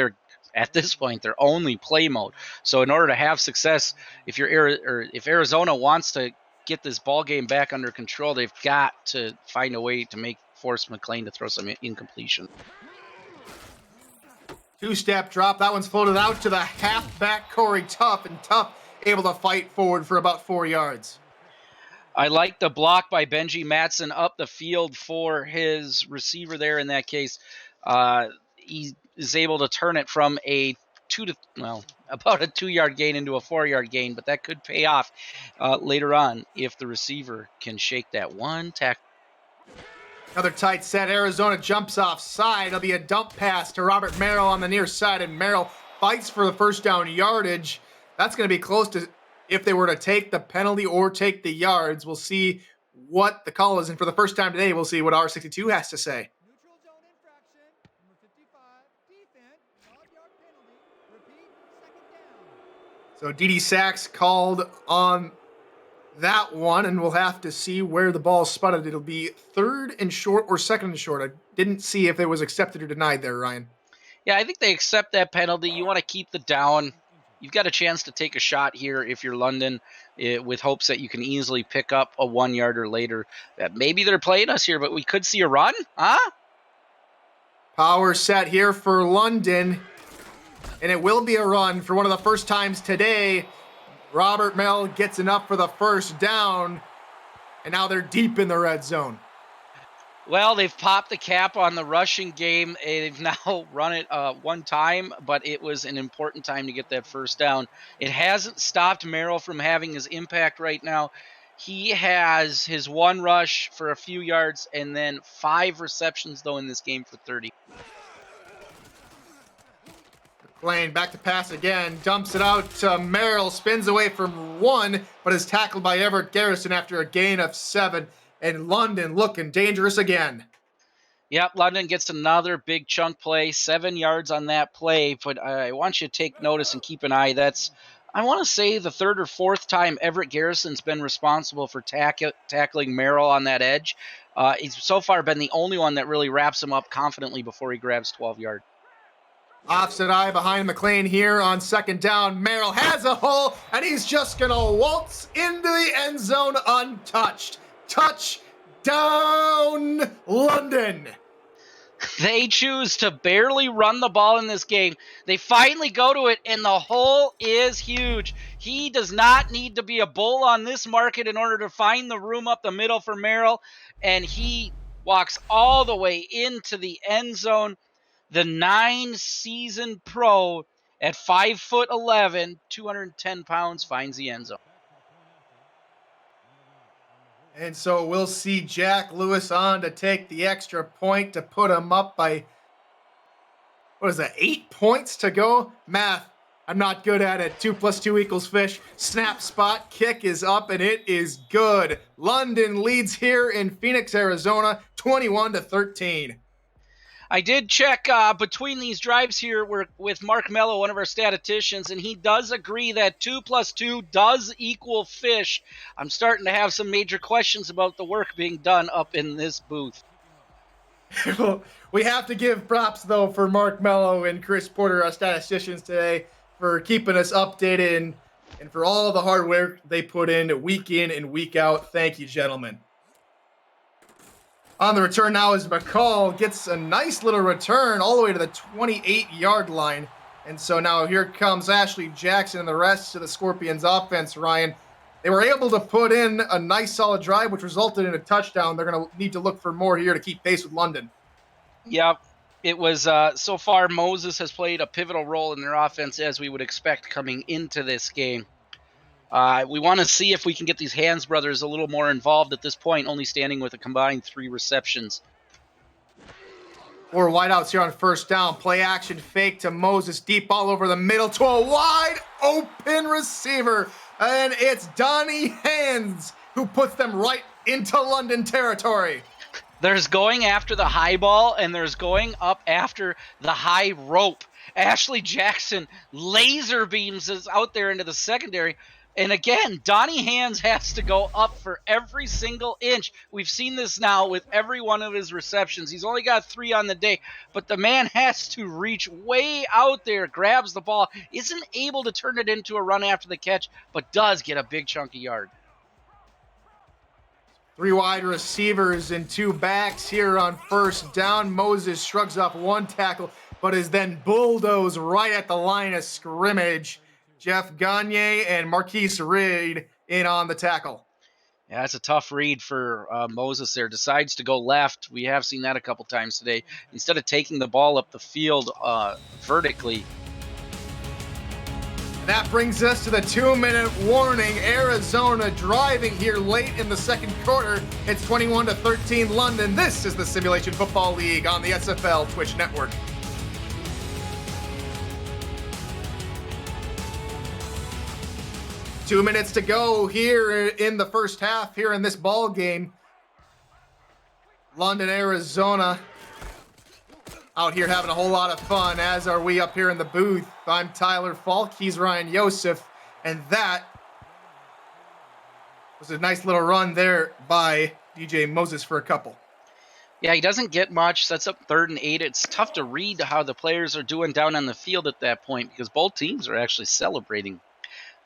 at this point, their only play mode. So in order to have success, if Arizona wants to get this ball game back under control, they've got to find a way to force McLean to throw some incompletion. 2-step drop. That one's floated out to the halfback, Corey Tuff, and Tuff able to fight forward for about 4 yards. I like the block by Benji Matson up the field for his receiver there in that case. He is able to turn it from about a 2-yard gain into a 4-yard gain, but that could pay off later on if the receiver can shake that 1 tackle. Another tight set. Arizona jumps offside. It'll be a dump pass to Robert Merrill on the near side, and Merrill fights for the first down yardage. That's going to be close to, if they were to take the penalty or take the yards. We'll see what the call is, and for the first time today, we'll see what R62 has to say. Neutral zone infraction, number 55, defense, 5-yard penalty, repeat, 2nd down. So D.D. Sachs called on that one, and we'll have to see where the ball spotted. It'll be 3rd and short or 2nd and short. I didn't see if it was accepted or denied there, Ryan. Yeah, I think they accept that penalty. You want to keep the down. You've got a chance to take a shot here if you're London, with hopes that you can easily pick up a 1-yarder later. Maybe they're playing us here, but we could see a run, huh? Power set here for London, and it will be a run for one of the first times today. Robert Merrill gets enough for the first down, and now they're deep in the red zone. Well, they've popped the cap on the rushing game. They've now run it 1 time, but it was an important time to get that first down. It hasn't stopped Merrill from having his impact right now. He has his 1 rush for a few yards and then 5 receptions, though, in this game for 30. McLean back to pass again, dumps it out to Merrill, spins away from 1, but is tackled by Everett Garrison after a gain of 7. And London looking dangerous again. Yep, London gets another big chunk play, 7 yards on that play. But I want you to take notice and keep an eye. That's, I want to say, the third or fourth time Everett Garrison's been responsible for tackling Merrill on that edge. He's so far been the only one that really wraps him up confidently before he grabs 12 yards. Offset eye behind McLean here on second down. Merrill has a hole, and he's just going to waltz into the end zone untouched. Touchdown, London. They choose to barely run the ball in this game. They finally go to it, and the hole is huge. He does not need to be a bull on this market in order to find the room up the middle for Merrill, and he walks all the way into the end zone. The 9-season pro at 5'11", 210 pounds, finds the end zone. And so we'll see Jack Lewis on to take the extra point to put him up by, 8 points to go? Math, I'm not good at it. 2 + 2 = fish. Snap spot, kick is up, and it is good. London leads here in Phoenix, Arizona, 21-13. I did check between these drives here with Mark Mello, one of our statisticians, and he does agree that 2 + 2 does equal fish. I'm starting to have some major questions about the work being done up in this booth. Well, we have to give props, though, for Mark Mello and Chris Porter, our statisticians today, for keeping us updated and for all the hard work they put in and week out. Thank you, gentlemen. On the return now is McCall, gets a nice little return all the way to the 28-yard line. And so now here comes Ashley Jackson and the rest of the Scorpions offense, Ryan. They were able to put in a nice solid drive, which resulted in a touchdown. They're going to need to look for more here to keep pace with London. Yep. It was, so far, Moses has played a pivotal role in their offense, as we would expect coming into this game. We want to see if we can get these Hands brothers a little more involved at this point, only standing with a combined 3 receptions. 4 wideouts here on first down. Play action fake to Moses. Deep ball over the middle to a wide open receiver. And it's Donnie Hands who puts them right into London territory. There's going after the high ball, and there's going up after the high rope. Ashley Jackson laser beams us out there into the secondary. And again, Donnie Hands has to go up for every single inch. We've seen this now with every one of his receptions. He's only got 3 on the day, but the man has to reach way out there, grabs the ball, isn't able to turn it into a run after the catch, but does get a big chunky yard. 3 wide receivers and 2 backs here on first down. Moses shrugs off 1 tackle, but is then bulldozed right at the line of scrimmage. Jeff Gagne and Marquise Reed in on the tackle. Yeah, it's a tough read for Moses there. Decides to go left. We have seen that a couple times today. Instead of taking the ball up the field vertically. That brings us to the 2-minute warning. Arizona driving here late in the second quarter. It's 21-13 London. This is the Simulation Football League on the SFL Twitch Network. Two minutes to go here in the first half, here in this ball game. London, Arizona, out here having a whole lot of fun, as are we up here in the booth. I'm Tyler Falk, he's Ryan Yosef, and that was a nice little run there by DJ Moses for a couple. Yeah, he doesn't get much. Sets up 3rd and 8. It's tough to read how the players are doing down on the field at that point because both teams are actually celebrating.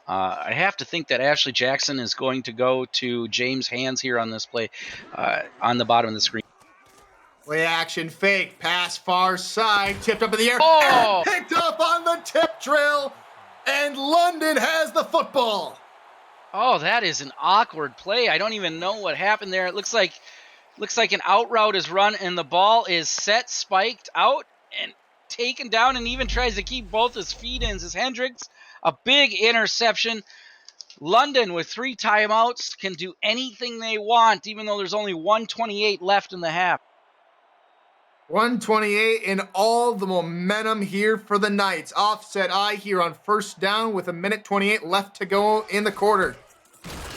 I have to think that Ashley Jackson is going to go to James Hands here on this play on the bottom of the screen. Play action fake, pass far side, tipped up in the air, Oh! and picked up on the tip drill, and London has the football. Oh, that is an awkward play. I don't even know what happened there. It looks like an out route is run, and the ball is set, spiked out, and taken down, and even tries to keep both his feet in. As Hendricks, a big interception. London, with 3 timeouts, can do anything they want, even though there's only 1:28 left in the half. 1:28 and all the momentum here for the Knights. Offset eye here on first down with 1:28 left to go in the quarter.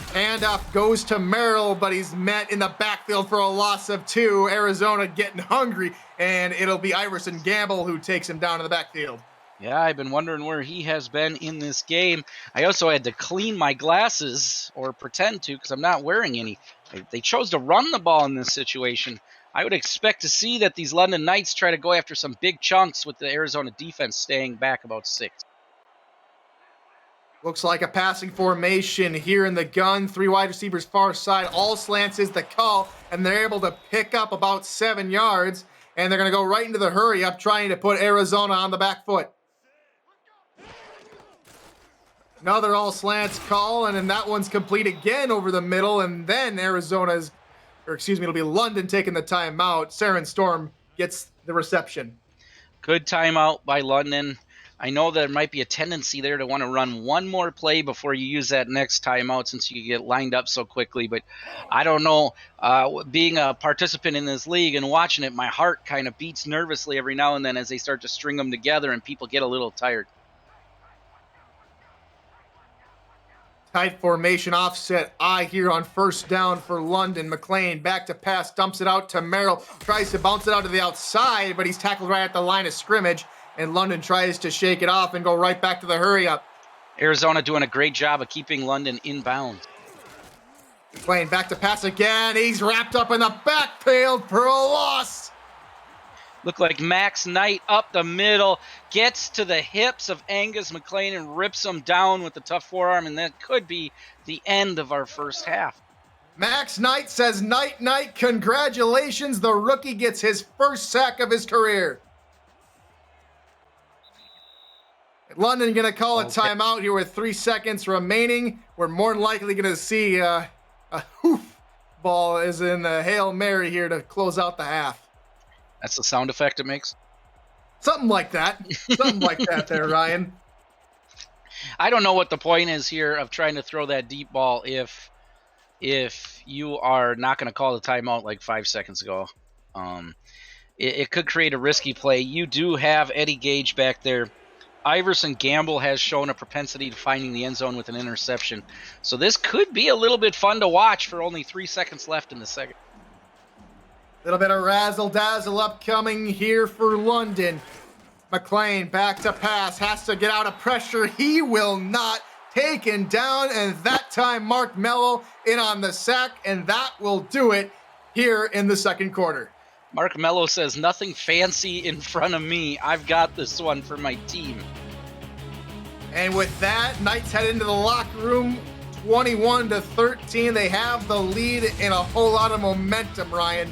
Handoff goes to Merrill, but he's met in the backfield for a loss of 2. Arizona getting hungry, and it'll be Iverson Gamble who takes him down to the backfield. Yeah, I've been wondering where he has been in this game. I also had to clean my glasses, or pretend to, because I'm not wearing any. They chose to run the ball in this situation. I would expect to see that these London Knights try to go after some big chunks with the Arizona defense staying back about 6. Looks like a passing formation here in the gun. 3 wide receivers far side. All slants is the call, and they're able to pick up about 7 yards, and they're going to go right into the hurry up, trying to put Arizona on the back foot. Another all slants call, and then that one's complete again over the middle, and then it'll be London taking the timeout. Saren Storm gets the reception. Good timeout by London. I know there might be a tendency there to want to run one more play before you use that next timeout since you get lined up so quickly. But I don't know. Being a participant in this league and watching it, my heart kind of beats nervously every now and then as they start to string them together and people get a little tired. Tight formation offset I here on first down for London. McLean back to pass, dumps it out to Merrill. Tries to bounce it out to the outside, but he's tackled right at the line of scrimmage. And London tries to shake it off and go right back to the hurry up. Arizona doing a great job of keeping London in bounds. McLean back to pass again. He's wrapped up in the backfield for a loss. Look like Max Knight up the middle, gets to the hips of Angus McLean and rips him down with the tough forearm, and that could be the end of our first half. Max Knight says, night, night, congratulations. The rookie gets his first sack of his career. London going to call a timeout here with 3 seconds remaining. We're more than likely going to see a hoof ball is in the Hail Mary here to close out the half. That's the sound effect it makes? Something like that. Something like that there, Ryan. I don't know what the point is here of trying to throw that deep ball if you are not going to call the timeout like 5 seconds ago. It could create a risky play. You do have Eddie Gage back there. Iverson Gamble has shown a propensity to finding the end zone with an interception. So this could be a little bit fun to watch for only 3 seconds left in the second. Little bit of razzle-dazzle upcoming here for London. McLean back to pass, has to get out of pressure. He will not. Taken down, and that time Mark Mello in on the sack, and that will do it here in the second quarter. Mark Mello says, nothing fancy in front of me. I've got this one for my team. And with that, Knights head into the locker room, 21-13. They have the lead in a whole lot of momentum, Ryan.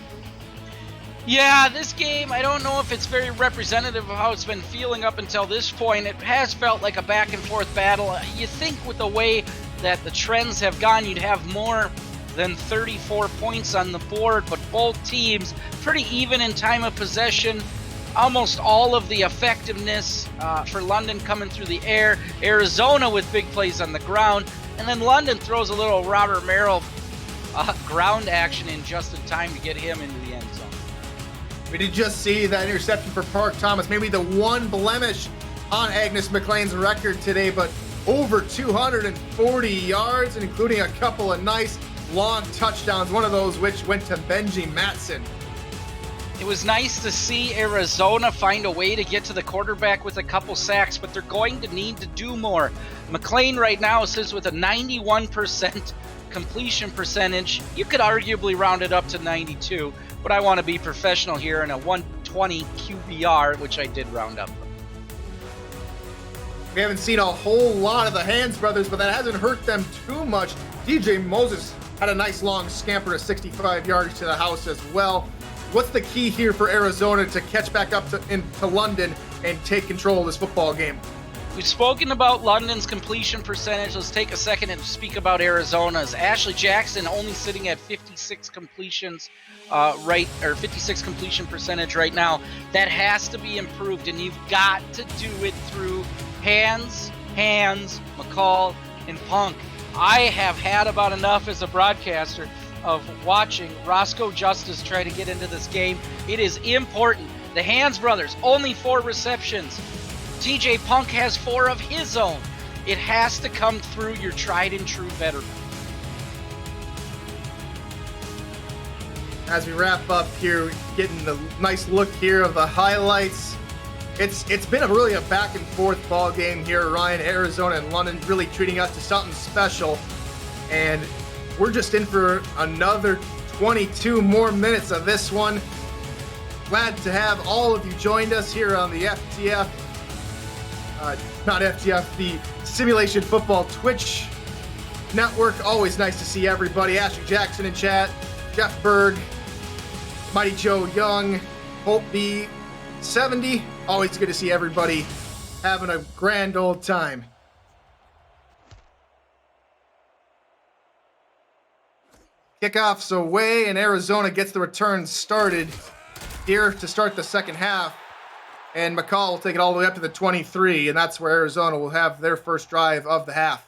Yeah, this game, I don't know if it's very representative of how it's been feeling up until this point. It has felt like a back-and-forth battle. You think with the way that the trends have gone, you'd have more than 34 points on the board, but both teams pretty even in time of possession. Almost all of the effectiveness for London coming through the air. Arizona with big plays on the ground. And then London throws a little Robert Merrill ground action in just in time to get him into the end zone. We did just see that interception for Park Thomas, maybe the one blemish on Agnes McLean's record today, but over 240 yards, including a couple of nice long touchdowns, one of those which went to Benji Matson. It was nice to see Arizona find a way to get to the quarterback with a couple sacks, but they're going to need to do more. McLean right now sits with a 91% completion percentage. You could arguably round it up to 92, but I want to be professional here in a 120 QBR, which I did round up. We haven't seen a whole lot of the Hands brothers, but that hasn't hurt them too much. DJ Moses had a nice long scamper of 65 yards to the house as well. What's the key here for Arizona to catch back up into London and take control of this football game? We've spoken about London's completion percentage. Let's take a second and speak about Arizona's. Ashley Jackson only sitting at 56 completions, 56 completion percentage right now. That has to be improved, and you've got to do it through Hands, McCall, and Punk. I have had about enough as a broadcaster of watching Roscoe Justice try to get into this game. It is important. The Hands brothers, only 4 receptions. TJ Punk has 4 of his own. It has to come through your tried and true veteran. as we wrap up here, getting the nice look here of the highlights. It's been really a back and forth ball game here, Ryan. Arizona and London really treating us to something special, and we're just in for another 22 more minutes of this one. Glad to have all of you joined us here on the FTF, not FTF, the Simulation Football Twitch network. Always nice to see everybody. Ashley Jackson in chat, Jeff Berg, Mighty Joe Young, Hope B 70. Always good to see everybody having a grand old time. Kickoff's away, and Arizona gets the return started here to start the second half. And McCall will take it all the way up to the 23, and that's where Arizona will have their first drive of the half.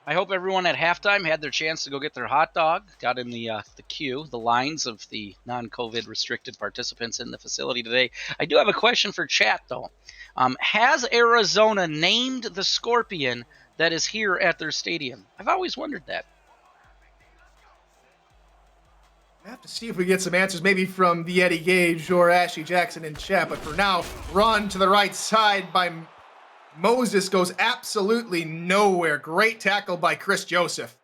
I hope everyone at halftime had their chance to go get their hot dog, got in the queue, the lines of the non-COVID restricted participants in the facility today. I do have a question for chat, though. Has Arizona named the Scorpion that is here at their stadium? I've always wondered that. I have to see if we get some answers, maybe from the Eddie Gage or Ashley Jackson in chat. But for now, run to the right side by Moses goes absolutely nowhere. Great tackle by Chris Joseph.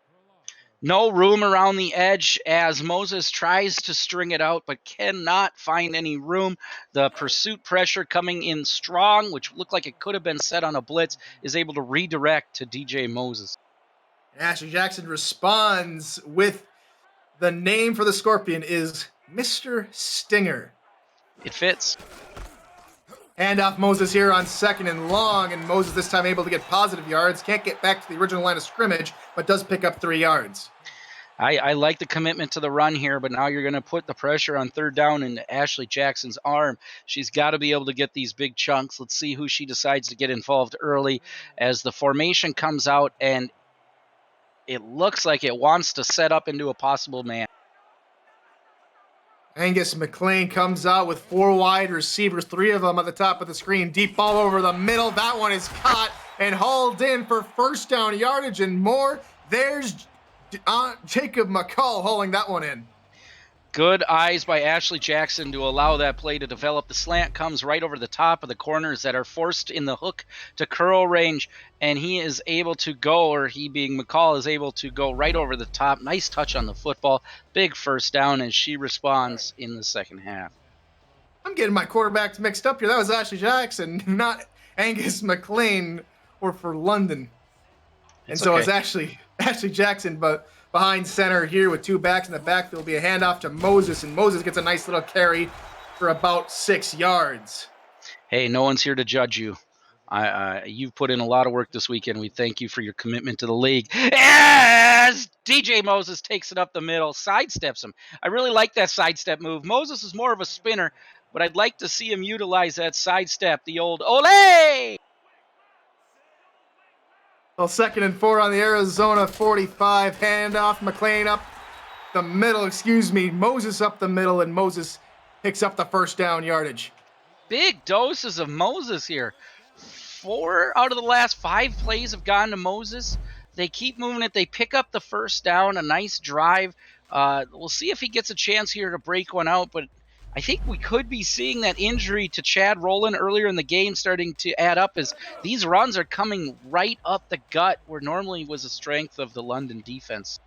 No room around the edge as Moses tries to string it out, but cannot find any room. The pursuit pressure coming in strong, which looked like it could have been set on a blitz, is able to redirect to DJ Moses. And Ashley Jackson responds with the name for the Scorpion is Mr. Stinger. It fits. Hand off Moses here on 2nd and long, and Moses this time able to get positive yards. Can't get back to the original line of scrimmage, but does pick up 3 yards. I like the commitment to the run here, but now you're going to put the pressure on 3rd down into Ashley Jackson's arm. She's got to be able to get these big chunks. Let's see who she decides to get involved early as the formation comes out, and it looks like it wants to set up into a possible man. Angus McLean comes out with 4 wide receivers, 3 of them at the top of the screen. Deep ball over the middle. That one is caught and hauled in for first down yardage and more. There's Jacob McCall hauling that one in. Good eyes by Ashley Jackson to allow that play to develop. The slant comes right over the top of the corners that are forced in the hook to curl range, and he is able to go, or he being McCall is able to go right over the top. Nice touch on the football. Big first down as she responds in the second half. I'm getting my quarterbacks mixed up here. That was Ashley Jackson, not Angus McLean or for London. And so it's Ashley Jackson, but behind center here with 2 backs in the backfield will be a handoff to Moses, and Moses gets a nice little carry for about 6 yards. Hey, no one's here to judge you. You've put in a lot of work this weekend. We thank you for your commitment to the league. As DJ Moses takes it up the middle, sidesteps him. I really like that sidestep move. Moses is more of a spinner, but I'd like to see him utilize that sidestep, the old ole! Well, 2nd and 4 on the Arizona 45. Handoff, McLean up the middle, Moses up the middle, and Moses picks up the first down yardage. Big doses of Moses here. 4 out of the last 5 plays have gone to Moses. They keep moving it. They pick up the first down, a nice drive. We'll see if he gets a chance here to break one out, but I think we could be seeing that injury to Chad Rowland earlier in the game starting to add up as these runs are coming right up the gut where normally was a strength of the London defense.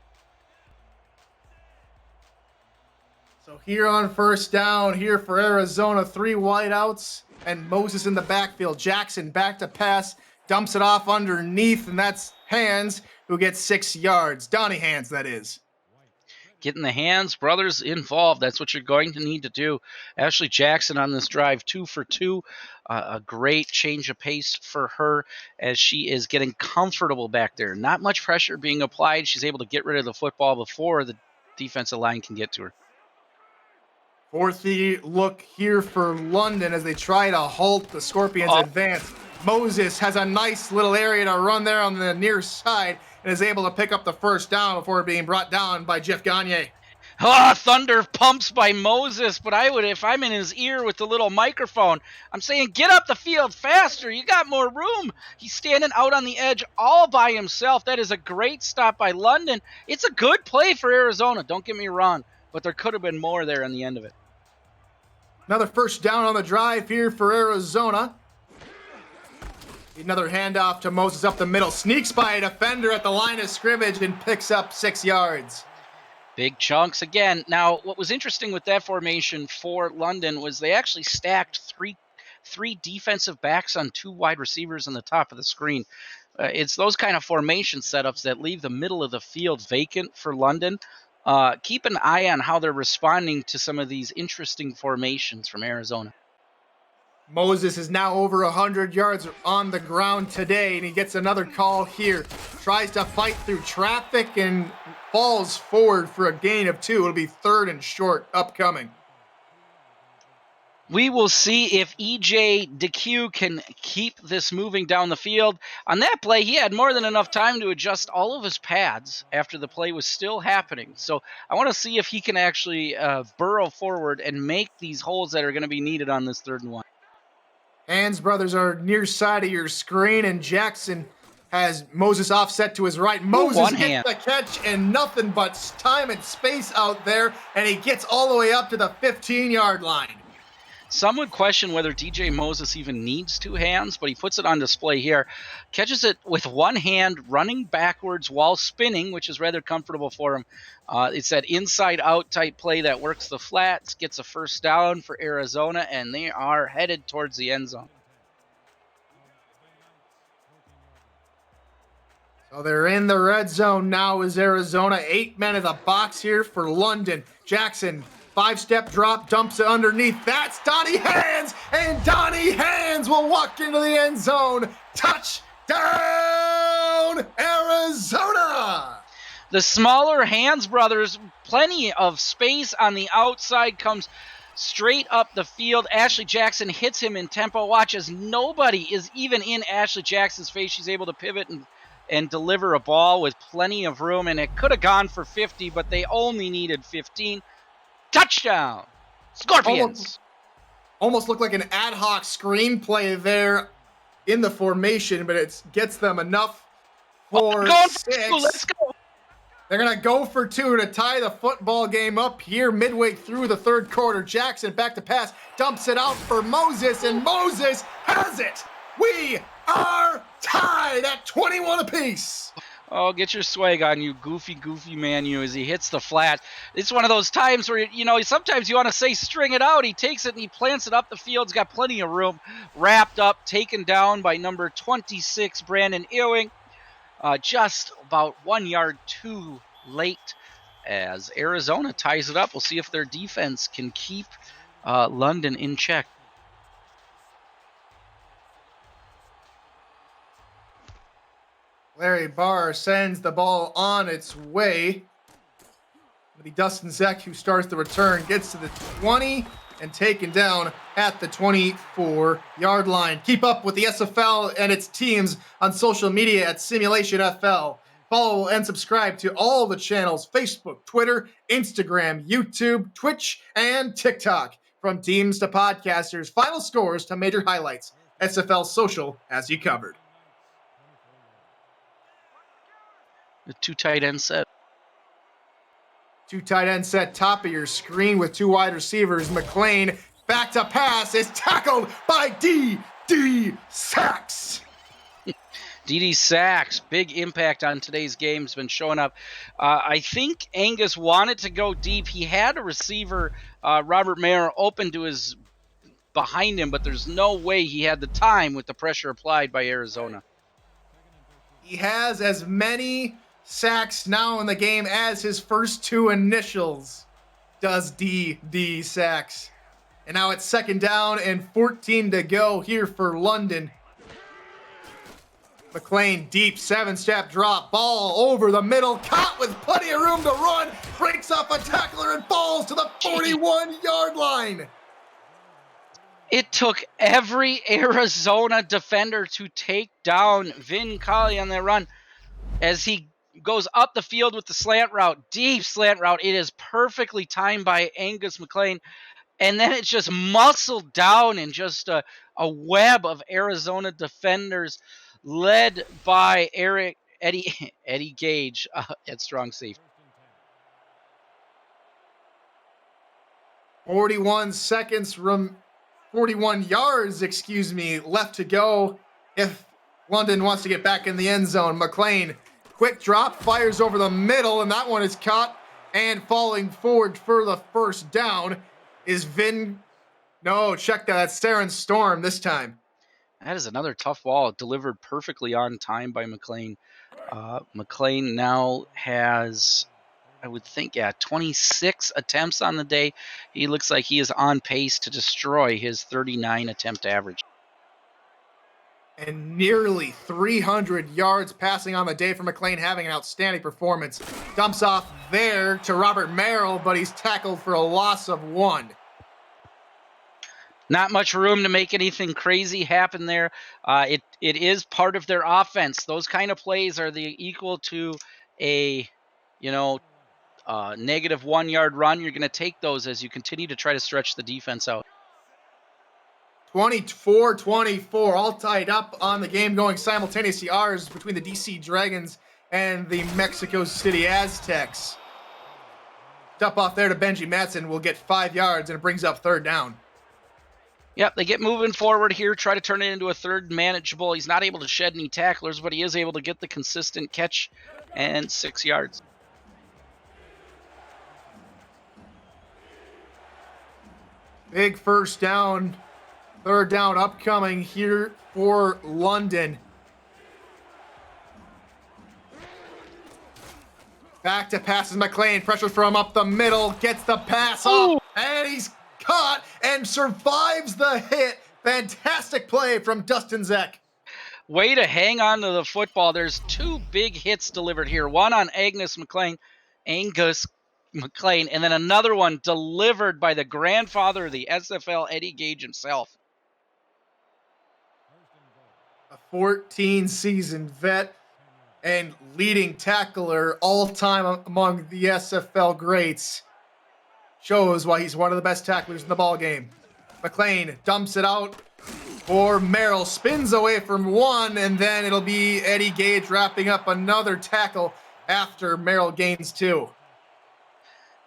So here on first down, here for Arizona, 3 wideouts and Moses in the backfield. Jackson back to pass, dumps it off underneath, and that's Hands who gets 6 yards. Donnie Hands, that is. Getting the Hands brothers involved. That's what you're going to need to do. Ashley Jackson on this drive, 2 for 2. A great change of pace for her as she is getting comfortable back there. Not much pressure being applied. She's able to get rid of the football before the defensive line can get to her. 4th look here for London as they try to halt the Scorpions' advance. Moses has a nice little area to run there on the near side and is able to pick up the first down before being brought down by Jeff Gagne. Thunder pumps by Moses, but if I'm in his ear with the little microphone, I'm saying, get up the field faster. You got more room. He's standing out on the edge all by himself. That is a great stop by London. It's a good play for Arizona. Don't get me wrong. but there could have been more there in the end of it. Another first down on the drive here for Arizona. Another handoff to Moses up the middle. Sneaks by a defender at the line of scrimmage and picks up 6 yards. Big chunks again. Now, what was interesting with that formation for London was they actually stacked three defensive backs on 2 wide receivers on the top of the screen. It's those kind of formation setups that leave the middle of the field vacant for London. Keep an eye on how they're responding to some of these interesting formations from Arizona. Moses is now over 100 yards on the ground today, and he gets another call here. Tries to fight through traffic and falls forward for a gain of 2. It'll be 3rd and short upcoming. We will see if E.J. DeQ can keep this moving down the field. On that play, he had more than enough time to adjust all of his pads after the play was still happening. So I want to see if he can actually burrow forward and make these holes that are going to be needed on this 3rd and 1. Hands brothers are near side of your screen, and Jackson has Moses offset to his right. Moses gets the catch and nothing but time and space out there, and he gets all the way up to the 15-yard line. Some would question whether DJ Moses even needs 2 hands, but he puts it on display here. Catches it with 1 hand, running backwards while spinning, which is rather comfortable for him. It's that inside-out type play that works the flats, gets a first down for Arizona, and they are headed towards the end zone. So they're in the red zone now as Arizona. 8 men in the box here for London. Jackson, 5-step drop, dumps it underneath. That's Donnie Hands, and Donnie Hands will walk into the end zone. Touchdown, Arizona! The smaller Hands brothers, plenty of space on the outside, comes straight up the field. Ashley Jackson hits him in tempo. Watch as nobody is even in Ashley Jackson's face. She's able to pivot and deliver a ball with plenty of room, and it could have gone for 50, but they only needed 15. Touchdown, Scorpions! Almost looked like an ad hoc screenplay there in the formation, but it gets them enough for 6. Let's go. They're going to go for 2 to tie the football game up here midway through the 3rd quarter. Jackson back to pass, dumps it out for Moses, and Moses has it. We are tied at 21 apiece. Oh, get your swag on, you goofy man, you, as he hits the flat. It's one of those times where, sometimes you want to say string it out. He takes it and he plants it up the field. He's got plenty of room. Wrapped up, taken down by number 26, Brandon Ewing. Just about 1 yard too late as Arizona ties it up. We'll see if their defense can keep London in check. Larry Barr sends the ball on its way. It'll be Dustin Zeck who starts the return, gets to the 20, and taken down at the 24-yard line. Keep up with the SFL and its teams on social media at Simulationfl. Follow and subscribe to all the channels: Facebook, Twitter, Instagram, YouTube, Twitch, and TikTok. From teams to podcasters, final scores to major highlights, SFL Social has you covered. The 2 tight end set. 2 tight end set, top of your screen with 2 wide receivers. McLean back to pass is tackled by D.D. Sachs. D.D. Sachs, big impact on today's game, has been showing up. I think Angus wanted to go deep. He had a receiver, Robert Mayer, open to his behind him, but there's no way he had the time with the pressure applied by Arizona. He has as many sacks now in the game as his first 2 initials, does D.D. Sachs. And now it's 2nd down and 14 to go here for London. McLean, deep 7-step drop, ball over the middle, caught with plenty of room to run, breaks off a tackler and falls to the 41-yard line. It took every Arizona defender to take down Vin Colley on that run as he goes up the field with the slant route, deep slant route. It is perfectly timed by Angus McLean. And then it's just muscled down in just a web of Arizona defenders led by Eddie Gage at strong safety. 41 seconds, 41 yards, left to go if London wants to get back in the end zone. McLean, quick drop, fires over the middle, and that one is caught and falling forward for the first down is No, check that. That's Saren Storm this time. That is another tough ball delivered perfectly on time by McLean. McLean now has, I would think, 26 attempts on the day. He looks like he is on pace to destroy his 39 attempt average. And nearly 300 yards passing on the day for McLean, having an outstanding performance. Dumps off there to Robert Merrill, but he's tackled for a loss of 1. Not much room to make anything crazy happen there. It is part of their offense. Those kind of plays are the equal to a, negative 1 yard run. You're going to take those as you continue to try to stretch the defense out. 24-24, all tied up on the game, going simultaneous R's between the DC Dragons and the Mexico City Aztecs. Dump off there to Benji Matson will get 5 yards, and it brings up third down. Yep, they get moving forward here, try to turn it into a third manageable. He's not able to shed any tacklers, but he is able to get the consistent catch and 6 yards. Big first down, third down upcoming here for London. Back to passes McLean, pressure from up the middle, gets the pass off, and he's caught and survives the hit. Fantastic play from Dustin Zek. Way to hang on to the football. There's 2 big hits delivered here. One on Angus McLean, and then another one delivered by the grandfather of the SFL, Eddie Gage himself. A 14-season vet and leading tackler all-time among the SFL greats. Shows why he's one of the best tacklers in the ball game. McLean dumps it out for Merrill, spins away from one, and then it'll be Eddie Gage wrapping up another tackle after Merrill gains 2.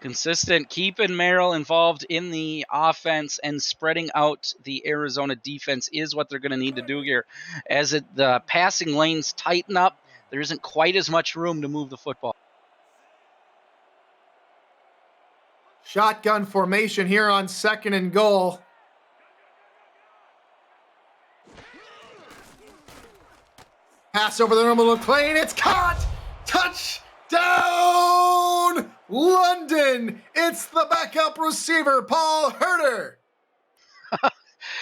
Consistent, keeping Merrill involved in the offense and spreading out the Arizona defense is what they're going to need to do here. As the passing lanes tighten up, there isn't quite as much room to move the football. Shotgun formation here on 2nd and goal. Pass over the normal McLean. It's caught. Touchdown, London. It's the backup receiver, Paul Herter.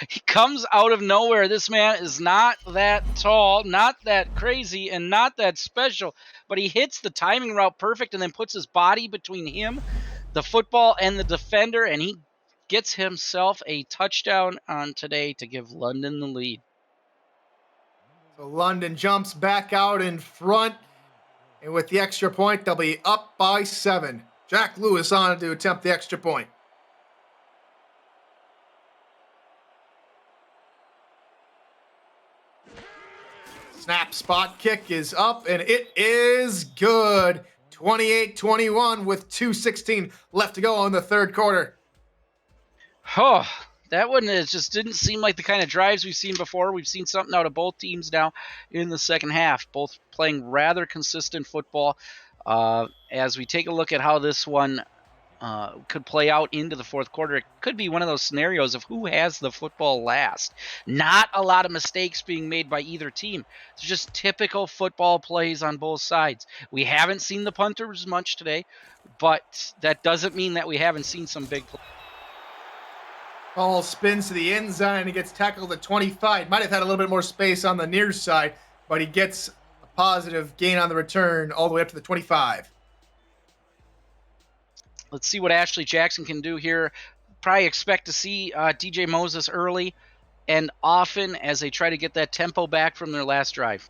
He comes out of nowhere. This man is not that tall, not that crazy, and not that special, but he hits the timing route perfect and then puts his body between him, the football, and the defender, and he gets himself a touchdown on today to give London the lead. So London jumps back out in front, and with the extra point, they'll be up by 7. Jack Lewis on to attempt the extra point. Snap, spot kick is up, and it is good. 28-21 with 2:16 left to go in the third quarter. Oh, that one just didn't seem like the kind of drives we've seen before. We've seen something out of both teams now in the second half, both playing rather consistent football. As we take a look at how this one could play out into the fourth quarter, it could be one of those scenarios of who has the football last. Not a lot of mistakes being made by either team. It's just typical football plays on both sides. We haven't seen the punters much today, but that doesn't mean that we haven't seen some big plays. Ball spins to the end zone and he gets tackled at 25. Might have had a little bit more space on the near side, but he gets a positive gain on the return all the way up to the 25. Let's see what Ashley Jackson can do here. Probably expect to see DJ Moses early and often as they try to get that tempo back from their last drive.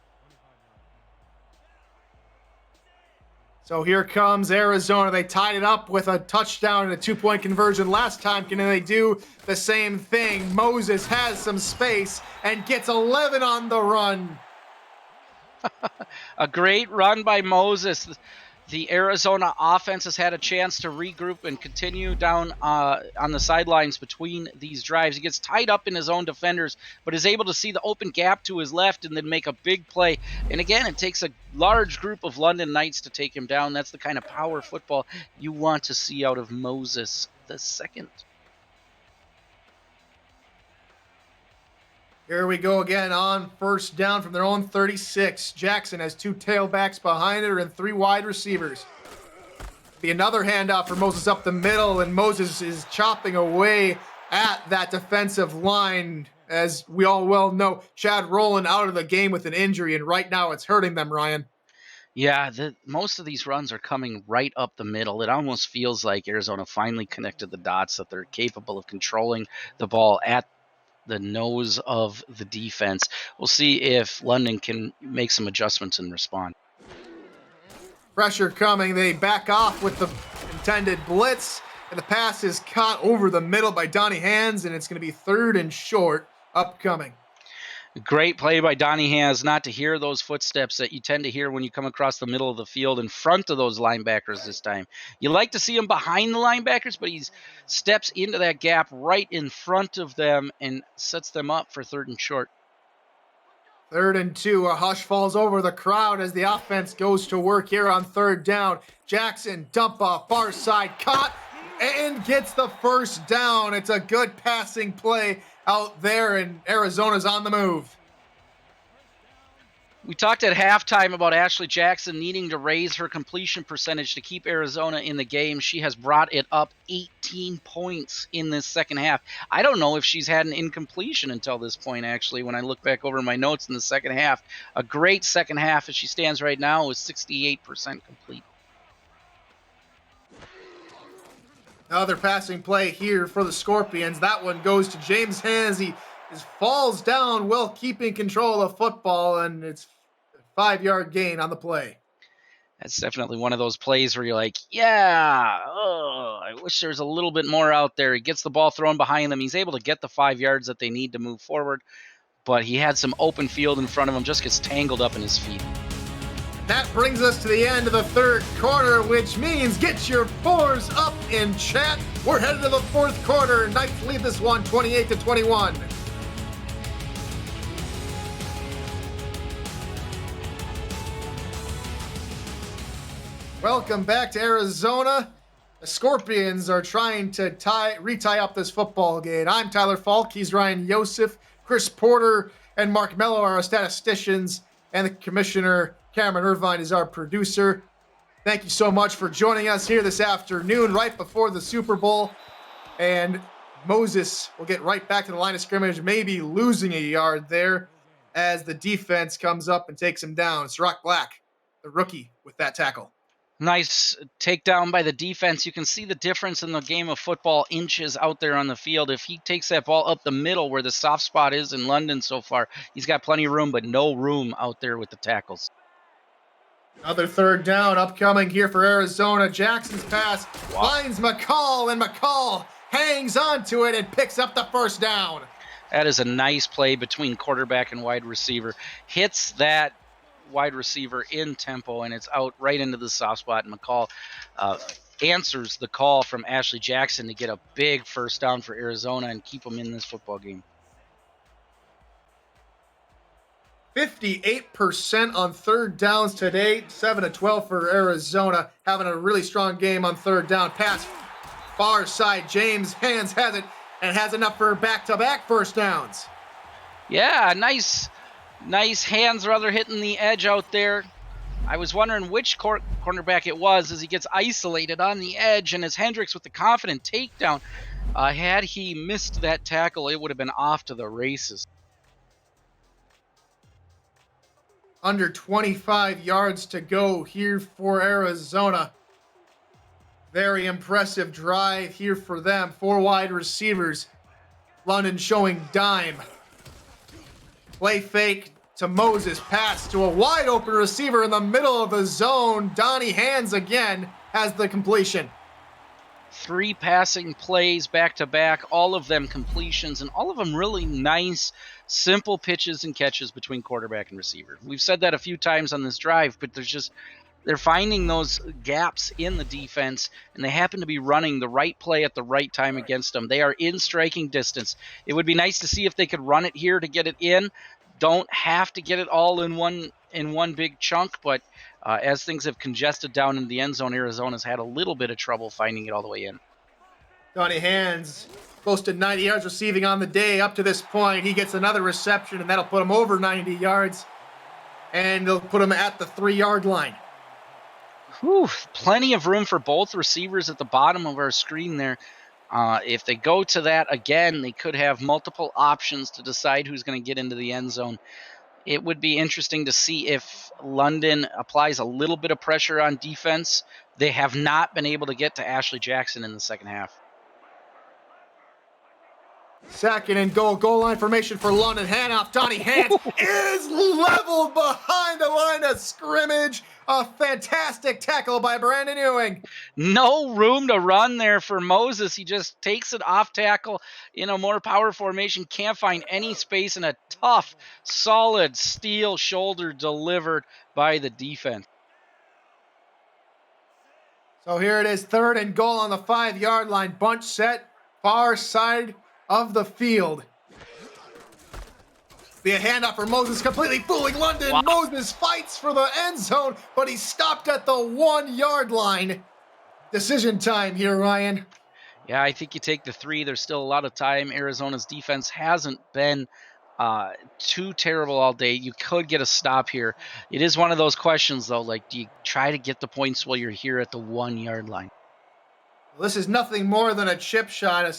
So here comes Arizona. They tied it up with a touchdown and a 2-point conversion last time. Can they do the same thing? Moses has some space and gets 11 on the run. A great run by Moses. The Arizona offense has had a chance to regroup and continue down on the sidelines between these drives. He gets tied up in his own defenders, but is able to see the open gap to his left and then make a big play. And again, it takes a large group of London Knights to take him down. That's the kind of power football you want to see out of Moses the second. Here we go again on first down from their own 36. Jackson has 2 tailbacks behind her and 3 wide receivers. Be another handoff for Moses up the middle, and Moses is chopping away at that defensive line. As we all well know, Chad Rowland out of the game with an injury, and right now it's hurting them, Ryan. Yeah, most of these runs are coming right up the middle. It almost feels like Arizona finally connected the dots that they're capable of controlling the ball at the nose of the defense. We'll see if London can make some adjustments and respond. Pressure coming. They back off with the intended blitz, and the pass is caught over the middle by Donnie Hands, and it's going to be 3rd and short upcoming. Great play by Donnie Hands not to hear those footsteps that you tend to hear when you come across the middle of the field in front of those linebackers this time. You like to see him behind the linebackers, but he steps into that gap right in front of them and sets them up for 3rd and short. 3rd and 2. A hush falls over the crowd as the offense goes to work here on 3rd down. Jackson dump off far side, caught and gets the first down. It's a good passing play out there, and Arizona's on the move. We talked at halftime about Ashley Jackson needing to raise her completion percentage to keep Arizona in the game. She has brought it up 18 points in this second half. I don't know if she's had an incompletion until this point, actually, when I look back over my notes in the second half. A great second half as she stands right now is 68% complete. Another passing play here for the Scorpions. That one goes to James Hands. He falls down while keeping control of football, and it's a 5-yard gain on the play. That's definitely one of those plays where you're like, yeah, I wish there was a little bit more out there. He gets the ball thrown behind him. He's able to get the 5 yards that they need to move forward, but he had some open field in front of him, just gets tangled up in his feet. That brings us to the end of the 3rd quarter, which means get your 4s up in chat. We're headed to the 4th quarter. Knights lead this one 28-21. Welcome back to Arizona. The Scorpions are trying to retie up this football game. I'm Tyler Falk. He's Ryan Yosef. Chris Porter and Mark Mello are our statisticians, and the commissioner, Cameron Irvine, is our producer. Thank you so much for joining us here this afternoon, right before the Super Bowl. And Moses will get right back to the line of scrimmage, maybe losing a yard there as the defense comes up and takes him down. It's Rock Black, the rookie, with that tackle. Nice takedown by the defense. You can see the difference in the game of football inches out there on the field. If he takes that ball up the middle where the soft spot is in London so far, he's got plenty of room, but no room out there with the tackles. Another 3rd down upcoming here for Arizona. Jackson's pass finds McCall, and McCall hangs onto it and picks up the 1st down. That is a nice play between quarterback and wide receiver. Hits that wide receiver in tempo, and it's out right into the soft spot, and McCall answers the call from Ashley Jackson to get a big 1st down for Arizona and keep them in this football game. 58% on 3rd downs today, 7-12 for Arizona, having a really strong game on 3rd down. Pass far side, James Hands has it, and has enough for back-to-back 1st downs. Yeah, nice Hands rather hitting the edge out there. I was wondering which cornerback it was as he gets isolated on the edge, and as Hendricks with the confident takedown. Had he missed that tackle, it would have been off to the races. Under 25 yards to go here for Arizona. Very impressive drive here for them. 4 wide receivers. London showing dime. Play fake to Moses. Pass to a wide open receiver in the middle of the zone. Donnie Hands again has the completion. 3 passing plays back to back, all of them completions, and all of them really nice, simple pitches and catches between quarterback and receiver. We've said that a few times on this drive, but there's just They're finding those gaps in the defense, and they happen to be running the right play at the right time against them. They are in striking distance. It would be nice to see if they could run it here to get it in. Don't have to get it all in one big chunk, but as things have congested down in the end zone, Arizona's had a little bit of trouble finding it all the way in. Donnie Hands, close to 90 yards receiving on the day up to this point. He gets another reception, and that'll put him over 90 yards, and they'll put him at the 3-yard line. Whew, plenty of room for both receivers at the bottom of our screen there. If they go to that again, they could have multiple options to decide who's going to get into the end zone. It would be interesting to see if London applies a little bit of pressure on defense. They have not been able to get to Ashley Jackson in the second half. Second and goal line formation for London. Handoff. Donnie Hands is leveled behind the line of scrimmage. A fantastic tackle by Brandon Ewing. No room to run there for Moses. He just takes it off tackle in a more power formation. Can't find any space, in a tough, solid steel shoulder delivered by the defense. So here it is, third and goal on the 5-yard line. Bunch set, far side of the field. The handoff for Moses, completely fooling London. Wow. Moses fights for the end zone, but he's stopped at the 1-yard line. Decision time here, Ryan. Yeah, I think you take the 3. There's still a lot of time. Arizona's defense hasn't been too terrible all day. You could get a stop here. It is one of those questions, though, like, do you try to get the points while you're here at the 1-yard line? This is nothing more than a chip shot, a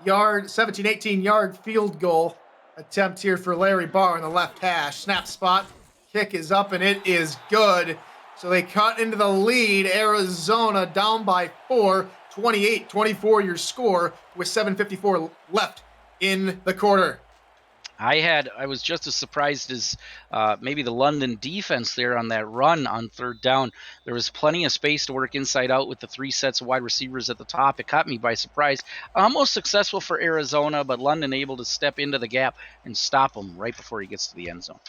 18-yard field goal attempt here for Larry Barr in the left hash. Snap spot, kick is up, and it is good. So they cut into the lead. Arizona down by 4, 28-24 your score with 7:54 left in the quarter. I was just as surprised as maybe the London defense there on that run on third down. There was plenty of space to work inside out with the 3 sets of wide receivers at the top. It caught me by surprise. Almost successful for Arizona, but London able to step into the gap and stop him right before he gets to the end zone.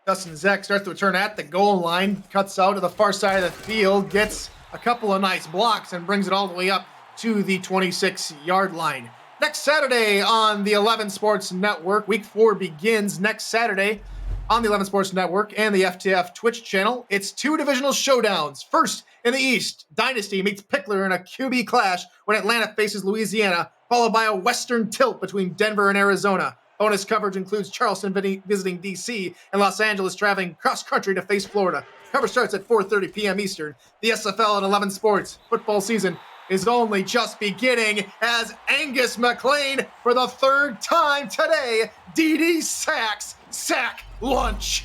Dustin Zeck starts to return at the goal line, cuts out to the far side of the field, gets a couple of nice blocks, and brings it all the way up to the 26-yard line. Next Saturday on the 11 Sports Network, Week 4 begins next Saturday on the 11 Sports Network and the FTF Twitch channel. It's 2 divisional showdowns. First, in the East, Dynasty meets Pickler in a QB clash when Atlanta faces Louisiana, followed by a Western tilt between Denver and Arizona. Bonus coverage includes Charleston visiting D.C. and Los Angeles traveling cross-country to face Florida. Coverage starts at 4:30 p.m. Eastern. The SFL and 11 Sports football season is only just beginning as Angus McLean, for the 3rd time today, DD sacks sack lunch.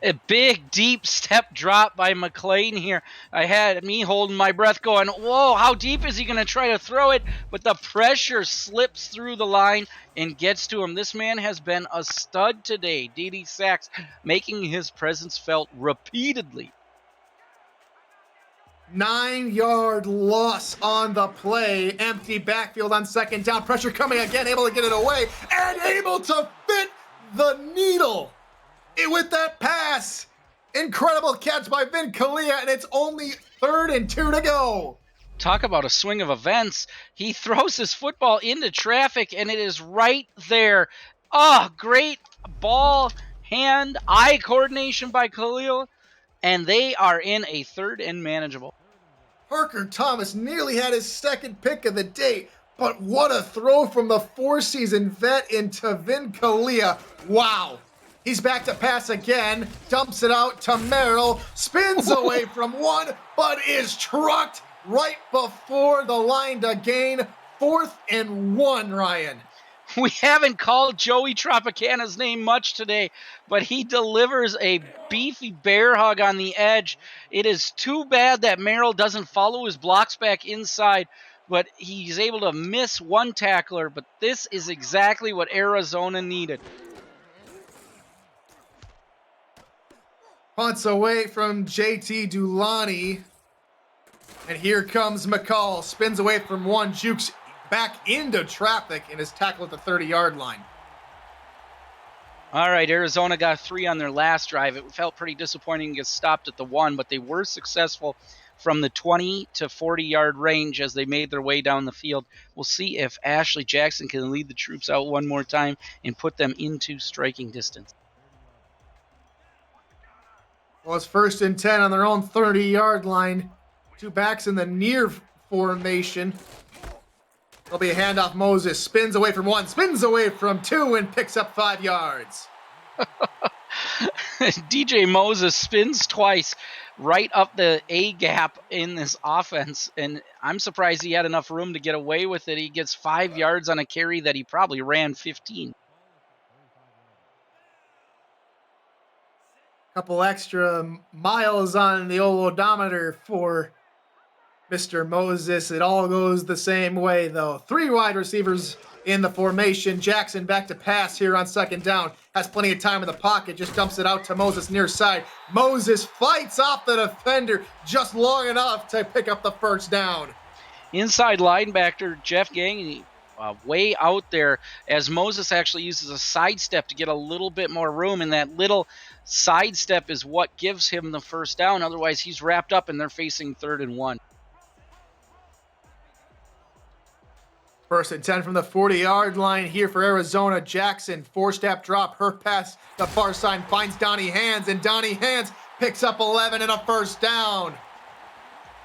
A big, deep step drop by McLean here. I had me holding my breath going, whoa, how deep is he going to try to throw it? But the pressure slips through the line and gets to him. This man has been a stud today, DD Sachs, making his presence felt repeatedly. 9-yard loss on the play. Empty backfield on second down. Pressure coming again, able to get it away, and able to fit the needle with that pass. Incredible catch by Vin Kalia, and it's only 3rd and 2 to go. Talk about a swing of events. He throws his football into traffic, and it is right there. Oh, great ball, hand, eye coordination by Khalil, and they are in a 3rd and manageable. Parker Thomas nearly had his 2nd pick of the day, but what a throw from the 4-season vet into Vin Kalia. Wow. He's back to pass again, dumps it out to Merrill, spins away from one, but is trucked right before the line to gain. 4th and 1, Ryan. We haven't called Joey Tropicana's name much today, but he delivers a beefy bear hug on the edge. It is too bad that Merrill doesn't follow his blocks back inside, but he's able to miss one tackler, but this is exactly what Arizona needed. Punts away from JT Dulani. And here comes McCall. Spins away from one, jukes back into traffic, and is tackled at the 30-yard line. All right, Arizona got 3 on their last drive. It felt pretty disappointing to get stopped at the 1, but they were successful from the 20 to 40-yard range as they made their way down the field. We'll see if Ashley Jackson can lead the troops out one more time and put them into striking distance. Well, it's 1st and 10 on their own 30-yard line. 2 backs in the near formation. There'll be a handoff. Moses spins away from 1, spins away from 2, and picks up 5 yards. DJ Moses spins twice right up the A gap in this offense, and I'm surprised he had enough room to get away with it. He gets 5 yards on a carry that he probably ran 15. Couple extra miles on the old odometer for Mr. Moses. It all goes the same way, though. 3 wide receivers in the formation. Jackson back to pass here on 2nd down. Has plenty of time in the pocket. Just dumps it out to Moses near side. Moses fights off the defender just long enough to pick up the 1st down. Inside linebacker Jeff Gagne way out there as Moses actually uses a sidestep to get a little bit more room, and that little sidestep is what gives him the 1st down. Otherwise, he's wrapped up and they're facing 3rd and 1. 1st and 10 from the 40-yard line here for Arizona. Jackson, 4-step drop. Her pass, the far side, finds Donnie Hands, and Donnie Hands picks up 11 and a 1st down.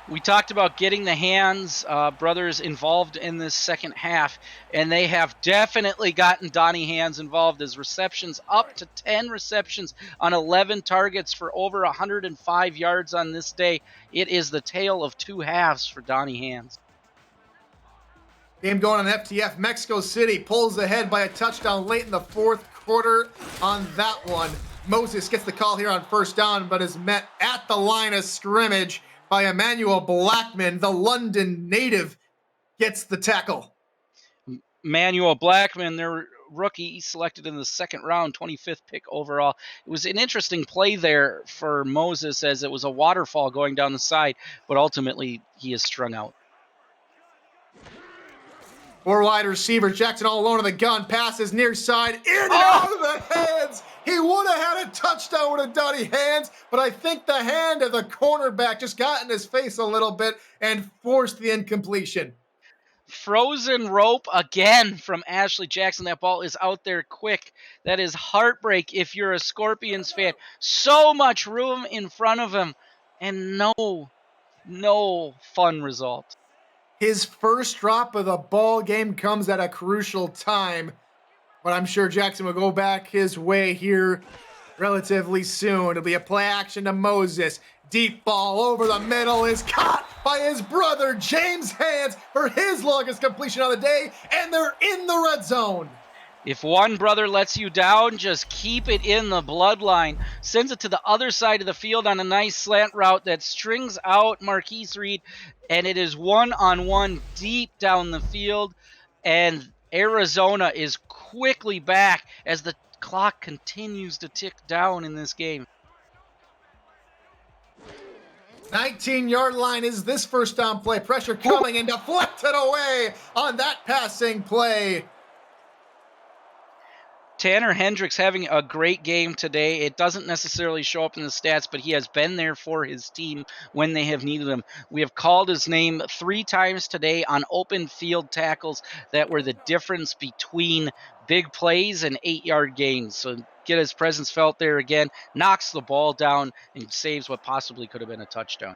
We talked about getting the Hands brothers involved in this second half, and they have definitely gotten Donnie Hands involved as receptions up to 10 receptions on 11 targets for over 105 yards on this day. It is the tale of 2 halves for Donnie Hands. Game going on FTF. Mexico City pulls ahead by a touchdown late in the 4th quarter on that one. Moses gets the call here on 1st down, but is met at the line of scrimmage by Emmanuel Blackman. The London native gets the tackle. Emmanuel Blackman, their rookie, selected in the 2nd round, 25th pick overall. It was an interesting play there for Moses as it was a waterfall going down the side, but ultimately he is strung out. 4 wide receivers. Jackson all alone in the gun. Passes near side. In and out of the hands. He would have had a touchdown with a Donnie Hands, but I think the hand of the cornerback just got in his face a little bit and forced the incompletion. Frozen rope again from Ashley Jackson. That ball is out there quick. That is heartbreak if you're a Scorpions fan. So much room in front of him and no fun result. His 1st drop of the ball game comes at a crucial time, but I'm sure Jackson will go back his way here relatively soon. It'll be a play action to Moses. Deep ball over the middle is caught by his brother James Hands for his longest completion of the day, and they're in the red zone. If one brother lets you down, just keep it in the bloodline. Sends it to the other side of the field on a nice slant route that strings out Marquise Reed, and it is 1-on-1 deep down the field, and Arizona is quickly back as the clock continues to tick down in this game. 19-yard line is this 1st down play. Pressure coming and deflected away on that passing play. Tanner Hendricks having a great game today. It doesn't necessarily show up in the stats, but he has been there for his team when they have needed him. We have called his name 3 times today on open field tackles that were the difference between big plays and 8-yard gains. So get his presence felt there again, knocks the ball down, and saves what possibly could have been a touchdown.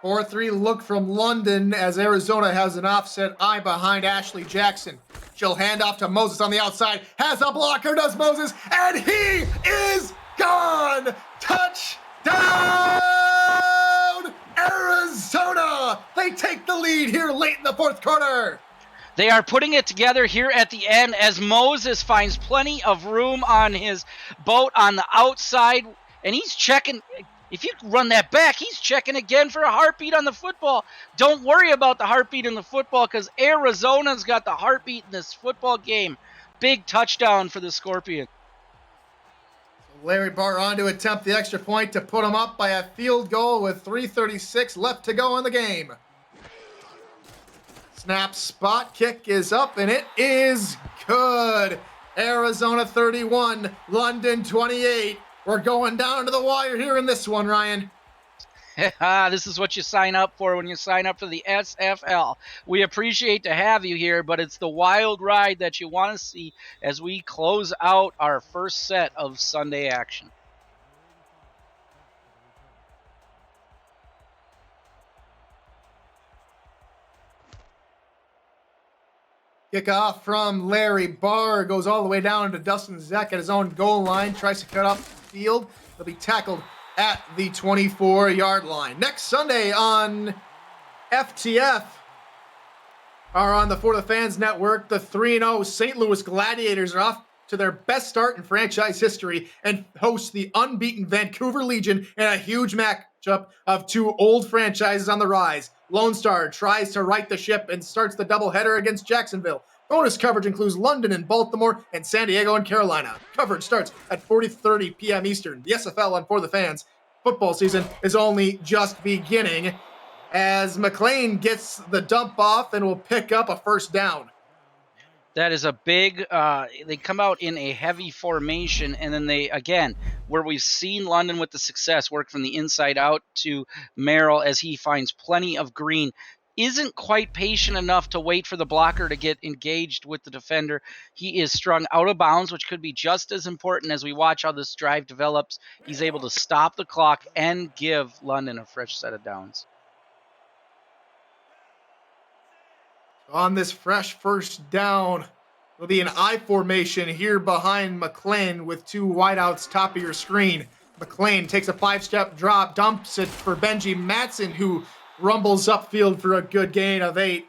4-3 look from London as Arizona has an offset eye behind Ashley Jackson. She'll hand off to Moses on the outside. Has a blocker, does Moses, and he is gone! Touchdown! Arizona! They take the lead here late in the 4th quarter. They are putting it together here at the end as Moses finds plenty of room on his boat on the outside, and he's checking. If you run that back, he's checking again for a heartbeat on the football. Don't worry about the heartbeat in the football because Arizona's got the heartbeat in this football game. Big touchdown for the Scorpions. Larry Barr on to attempt the extra point to put him up by a field goal with 3:36 left to go in the game. Snap, spot kick is up, and it is good. Arizona 31, London 28. We're going down to the wire here in this one, Ryan. This is what you sign up for when you sign up for the SFL. We appreciate to have you here, but it's the wild ride that you want to see as we close out our first set of Sunday action. Kickoff from Larry Barr goes all the way down to Dustin Zeck at his own goal line. Tries to cut up the field. He'll be tackled at the 24-yard line. Next Sunday on FTF, are on the For the Fans Network. The 3-0 St. Louis Gladiators are off to their best start in franchise history and host the unbeaten Vancouver Legion in a huge matchup of two old franchises on the rise. Lone Star tries to right the ship and starts the doubleheader against Jacksonville. Bonus coverage includes London and Baltimore and San Diego and Carolina. Coverage starts at 4:30 p.m. Eastern. The SFL on For the Fans. Football season is only just beginning as McLean gets the dump off and will pick up a first down. That is a big, they come out in a heavy formation, and then they, again, where we've seen London with the success, work from the inside out to Merrill as he finds plenty of green. Isn't quite patient enough to wait for the blocker to get engaged with the defender. He is strung out of bounds, which could be just as important as we watch how this drive develops. He's able to stop the clock and give London a fresh set of downs. On this fresh first down, there'll be an I formation here behind McLean with two wideouts top of your screen. McLean takes a 5-step drop, dumps it for Benji Matson, who rumbles upfield for a good gain of 8.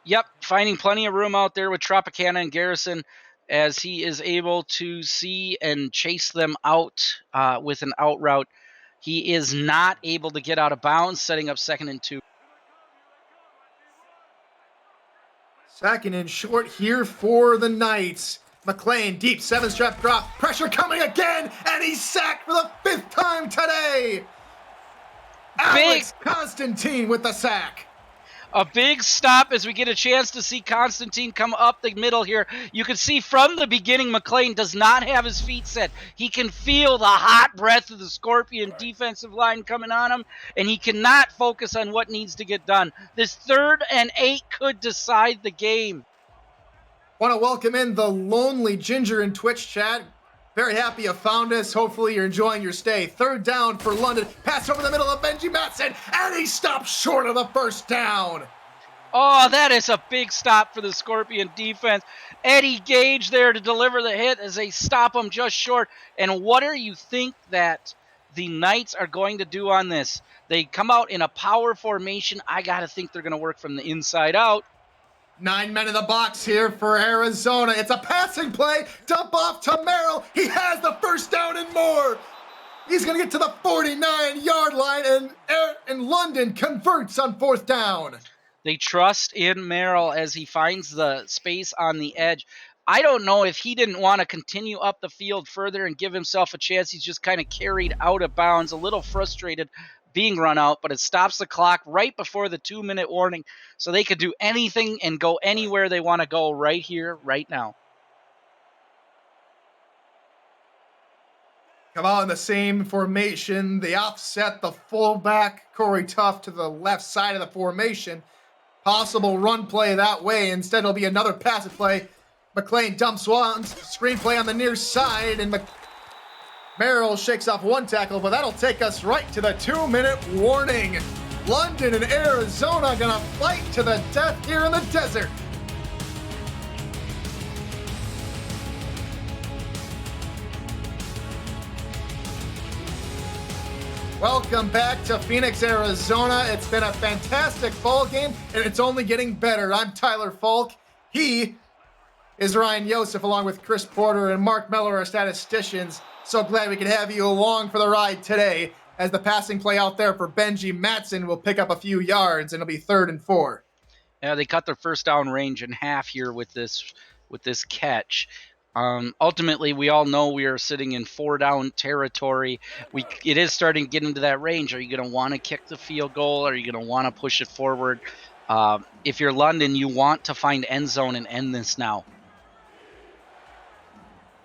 Yep, finding plenty of room out there with Tropicana and Garrison as he is able to see and chase them out with an out route. He is not able to get out of bounds, setting up 2nd and 2. Second and short here for the Knights. McLean, deep 7-step drop. Pressure coming again, and he's sacked for the 5th time today. Alex Constantine with the sack. A big stop as we get a chance to see Constantine come up the middle here. You can see from the beginning McLean does not have his feet set. He can feel the hot breath of the Scorpion defensive line coming on him, and he cannot focus on what needs to get done. This 3rd and 8 could decide the game. Want to welcome in the Lonely Ginger in Twitch chat. Very happy you found us. Hopefully you're enjoying your stay. 3rd down for London. Pass over the middle of Benji Matson, and he stops short of the first down. Oh, that is a big stop for the Scorpion defense. Eddie Gage there to deliver the hit as they stop him just short. And what do you think that the Knights are going to do on this? They come out in a power formation. I got to think they're going to work from the inside out. 9 men in the box here for Arizona. It's a passing play. Dump off to Merrill. He has the first down and more. He's going to get to the 49-yard line, and London converts on 4th down. They trust in Merrill as he finds the space on the edge. I don't know if he didn't want to continue up the field further and give himself a chance. He's just kind of carried out of bounds, a little frustrated being run out, but it stops the clock right before the 2-minute warning, so they could do anything and go anywhere they want to go right here, right now. Come out in the same formation. They offset the fullback, Corey Tuff, to the left side of the formation. Possible run play that way. Instead, it'll be another pass play. McLean dumps one, screen play on the near side, and Merrill shakes off one tackle, but that'll take us right to the 2-minute warning. London and Arizona gonna fight to the death here in the desert. Welcome back to Phoenix, Arizona. It's been a fantastic ball game, and it's only getting better. I'm Tyler Falk. He is Ryan Yosef, along with Chris Porter and Mark Miller, our statisticians. So glad we could have you along for the ride today, as the passing play out there for Benji Matson will pick up a few yards, and it'll be 3rd and 4. Yeah, they cut their first down range in half here with this catch. Ultimately, we all know we are sitting in 4-down territory. It is starting to get into that range. Are you going to want to kick the field goal? Are you going to want to push it forward? If you're London, you want to find end zone and end this now.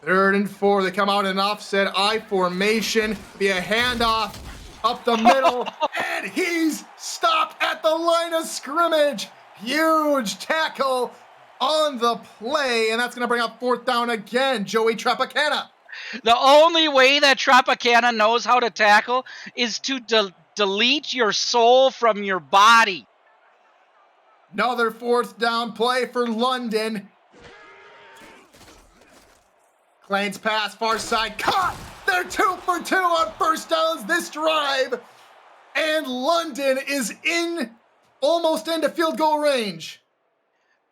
3rd and 4. They come out in an offset I formation. Be a handoff up the middle, and he's stopped at the line of scrimmage. Huge tackle on the play, and that's going to bring up 4th down again. Joey Tropicana. The only way that Tropicana knows how to tackle is to delete your soul from your body. Another 4th down play for London. Klane's pass, far side, caught! They're 2 for 2 on 1st downs this drive. And London is almost into field goal range.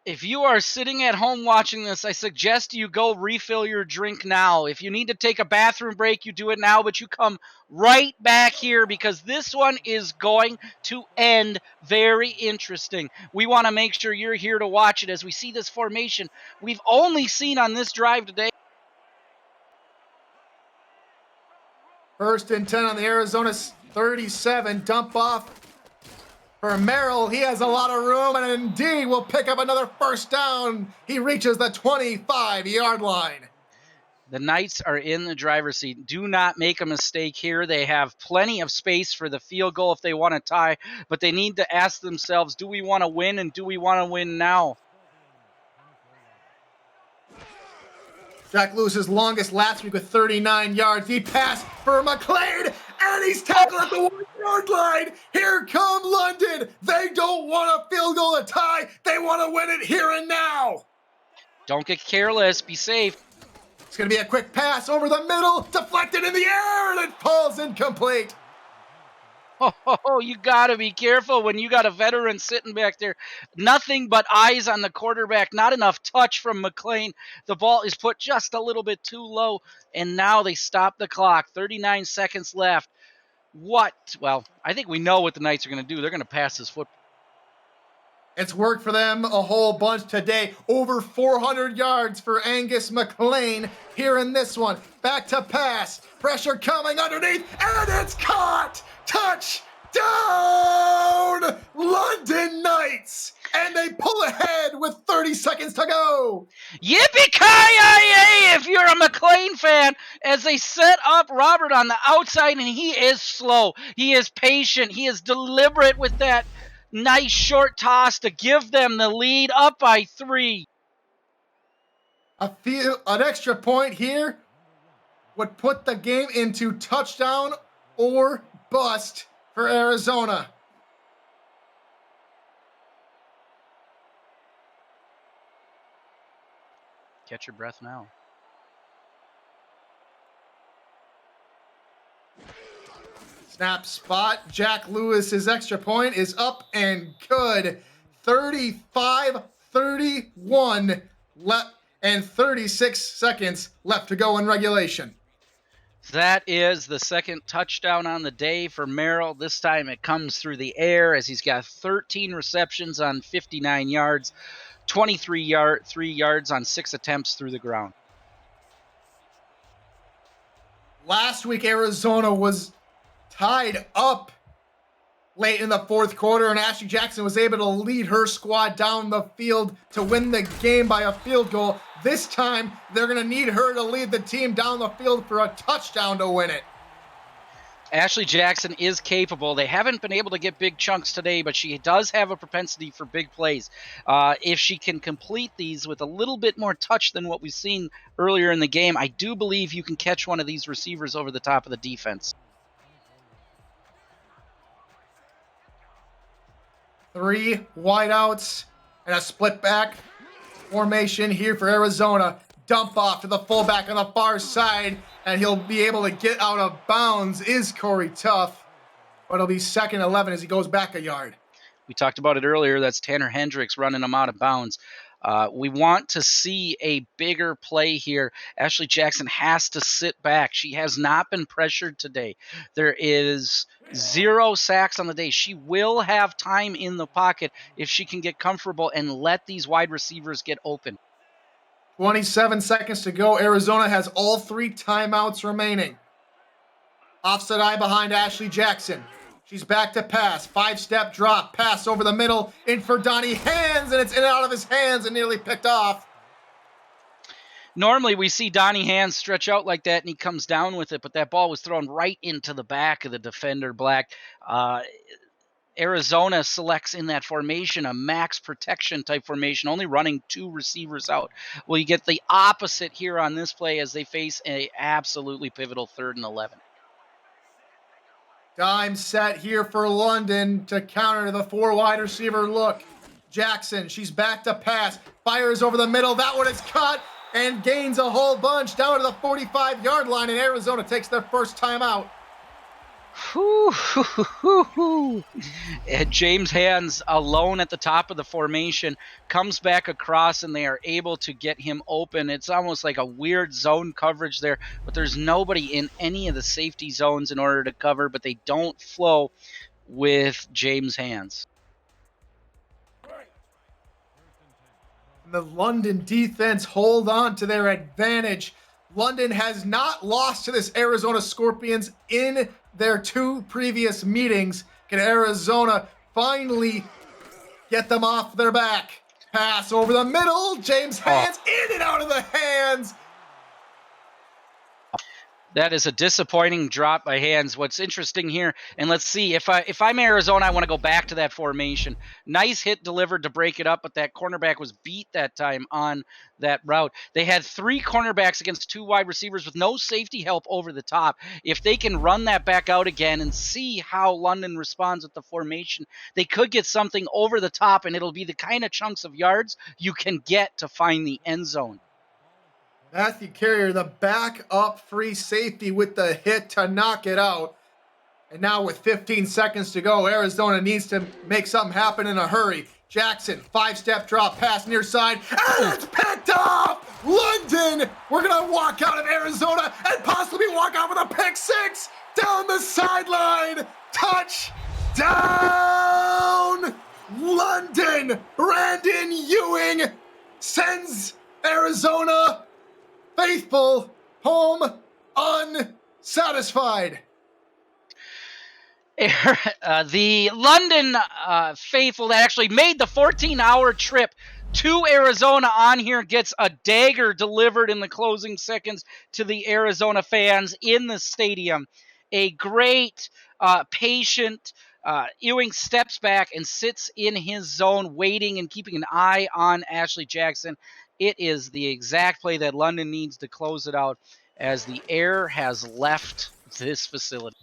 If you are sitting at home watching this, I suggest you go refill your drink now. If you need to take a bathroom break, you do it now, but you come right back here because this one is going to end very interesting. We want to make sure you're here to watch it as we see this formation we've only seen on this drive today. 1st and 10 on the Arizona 37. Dump off for Merrill. He has a lot of room and indeed will pick up another 1st down. He reaches the 25-yard line. The Knights are in the driver's seat. Do not make a mistake here. They have plenty of space for the field goal if they want to tie, but they need to ask themselves, do we want to win and do we want to win now? Jack Lewis's longest last week with 39 yards. He passed for McLean, and he's tackled at the 1-yard line. Here come London. They don't want a field goal to tie. They want to win it here and now. Don't get careless. Be safe. It's going to be a quick pass over the middle, deflected in the air, and it falls incomplete. Oh, you got to be careful when you got a veteran sitting back there. Nothing but eyes on the quarterback. Not enough touch from McLean. The ball is put just a little bit too low, and now they stop the clock. 39 seconds left. What? Well, I think we know what the Knights are going to do. They're going to pass this football. It's worked for them a whole bunch today. Over 400 yards for Angus McLean here in this one. Back to pass. Pressure coming underneath, and it's caught! Touchdown! London Knights! And they pull ahead with 30 seconds to go. Yippee-ki-yay! If you're a McLean fan, as they set up Robert on the outside, and he is slow. He is patient. He is deliberate with that nice short toss to give them the lead, up by 3. An extra point here would put the game into touchdown or bust for Arizona. Catch your breath now. Snap spot. Jack Lewis's extra point is up and good. 35-31 left and 36 seconds left to go in regulation. That is the second touchdown on the day for Merrill. This time it comes through the air as he's got 13 receptions on 59 yards, 3 yards on 6 attempts through the ground. Last week, Arizona was tied up late in the 4th quarter, and Ashley Jackson was able to lead her squad down the field to win the game by a field goal. This time, they're going to need her to lead the team down the field for a touchdown to win it. Ashley Jackson is capable. They haven't been able to get big chunks today, but she does have a propensity for big plays. If she can complete these with a little bit more touch than what we've seen earlier in the game, I do believe you can catch one of these receivers over the top of the defense. 3 wideouts and a split back formation here for Arizona. Dump off to the fullback on the far side, and he'll be able to get out of bounds is Corey Tuff, but it'll be 2nd and 11 as he goes back a yard. We talked about it earlier. That's Tanner Hendricks running him out of bounds. We want to see a bigger play here. Ashley Jackson has to sit back. She has not been pressured today. There is 0 sacks on the day. She will have time in the pocket if she can get comfortable and let these wide receivers get open. 27 seconds to go. Arizona has all 3 timeouts remaining. Offset eye behind Ashley Jackson. She's back to pass. 5-step drop. Pass over the middle. In for Donnie Hands, and it's in and out of his hands and nearly picked off. Normally we see Donnie Hands stretch out like that and he comes down with it, but that ball was thrown right into the back of the defender, Black. Arizona selects in that formation a max protection type formation, only running 2 receivers out. Well, you get the opposite here on this play as they face a absolutely pivotal 3rd and 11. Dime set here for London to counter the 4 wide receiver look. Jackson, she's back to pass, fires over the middle. That one is caught and gains a whole bunch down to the 45-yard line, and Arizona takes their first time out. James Hands alone at the top of the formation comes back across and they are able to get him open. It's almost like a weird zone coverage there, but there's nobody in any of the safety zones in order to cover, but they don't flow with James Hands. The London defense hold on to their advantage. London has not lost to this Arizona Scorpions in their 2 previous meetings. Can Arizona finally get them off their back? Pass over the middle. James Hands in and out of the hands. That is a disappointing drop by Hands. What's interesting here, and let's see, if I'm Arizona, I want to go back to that formation. Nice hit delivered to break it up, but that cornerback was beat that time on that route. They had 3 cornerbacks against 2 wide receivers with no safety help over the top. If they can run that back out again and see how London responds with the formation, they could get something over the top, and it'll be the kind of chunks of yards you can get to find the end zone. Matthew Carrier, the backup free safety with the hit to knock it out. And now with 15 seconds to go, Arizona needs to make something happen in a hurry. Jackson, 5-step drop pass near side, and it's picked off! London, we're gonna walk out of Arizona and possibly walk out with a pick 6 down the sideline. Touchdown! London, Brandon Ewing sends Arizona faithful home unsatisfied. The London faithful that actually made the 14-hour trip to Arizona on here gets a dagger delivered in the closing seconds to the Arizona fans in the stadium. A great, patient Ewing steps back and sits in his zone, waiting and keeping an eye on Ashley Jackson. It is the exact play that London needs to close it out as the air has left this facility.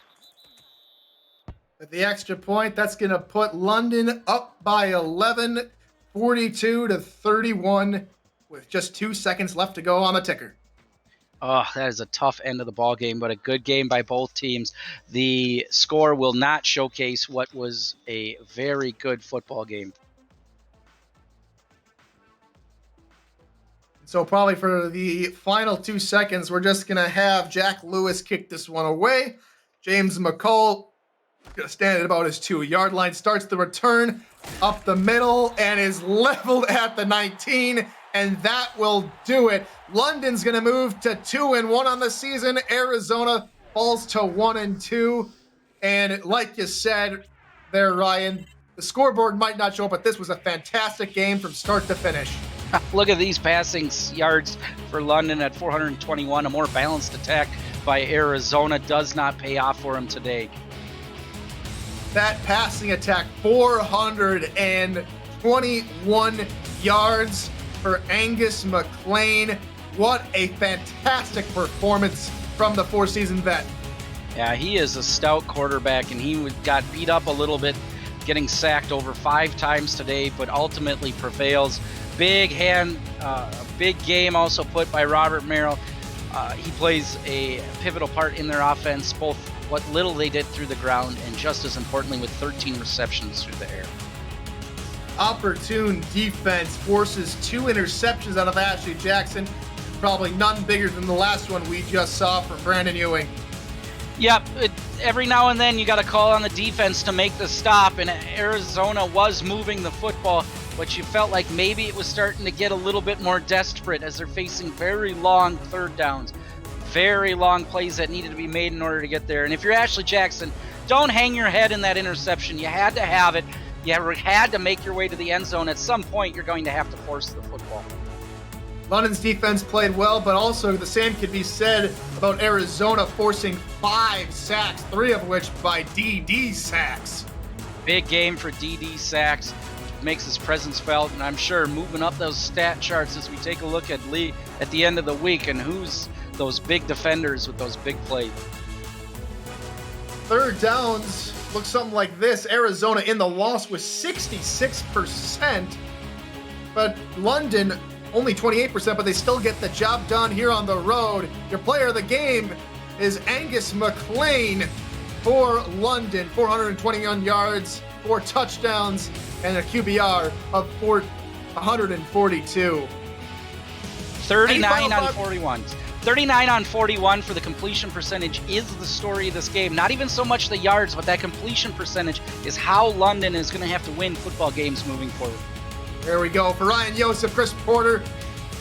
With the extra point, that's going to put London up by 11, 42-31, with just 2 seconds left to go on the ticker. Oh, that is a tough end of the ball game, but a good game by both teams. The score will not showcase what was a very good football game. So probably for the final 2 seconds, we're just going to have Jack Lewis kick this one away. James McCall going to stand at about his 2-yard line, starts the return up the middle and is leveled at the 19, and that will do it. London's going to move to 2-1 on the season. Arizona falls to 1-2. And like you said there, Ryan, the scoreboard might not show, but this was a fantastic game from start to finish. Look at these passing yards for London at 421. A more balanced attack by Arizona does not pay off for him today. That passing attack, 421 yards for Angus McLean. What a fantastic performance from the 4-season vet. Yeah, he is a stout quarterback, and he got beat up a little bit, getting sacked over 5 times today, but ultimately prevails. Big game also put by Robert Merrill. He plays a pivotal part in their offense, both what little they did through the ground and just as importantly with 13 receptions through the air. Opportune defense forces 2 interceptions out of Ashley Jackson. Probably none bigger than the last one we just saw from Brandon Ewing. Yep, every now and then you got to call on the defense to make the stop, and Arizona was moving the football, but you felt like maybe it was starting to get a little bit more desperate as they're facing very long 3rd downs, very long plays that needed to be made in order to get there. And if you're Ashley Jackson, don't hang your head in that interception. You had to have it. You had to make your way to the end zone. At some point, you're going to have to force the football. London's defense played well, but also the same could be said about Arizona forcing 5 sacks, 3 of which by DD sacks. Big game for DD sacks. Makes his presence felt, and I'm sure moving up those stat charts as we take a look at Lee at the end of the week and who's those big defenders with those big plays. Third downs look something like this. Arizona in the loss was 66%, but London only 28%, but they still get the job done here on the road. Your player of the game is Angus McLean for London. 421 yards, 4 touchdowns, and a QBR of 142. 39 on 41. 39 on 41 for the completion percentage is the story of this game. Not even so much the yards, but that completion percentage is how London is going to have to win football games moving forward. There we go. For Ryan Yosef, Chris Porter,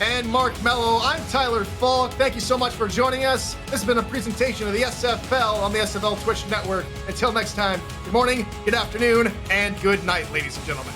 and Mark Mello, I'm Tyler Falk. Thank you so much for joining us. This has been a presentation of the SFL on the SFL Twitch Network. Until next time, good morning, good afternoon, and good night, ladies and gentlemen.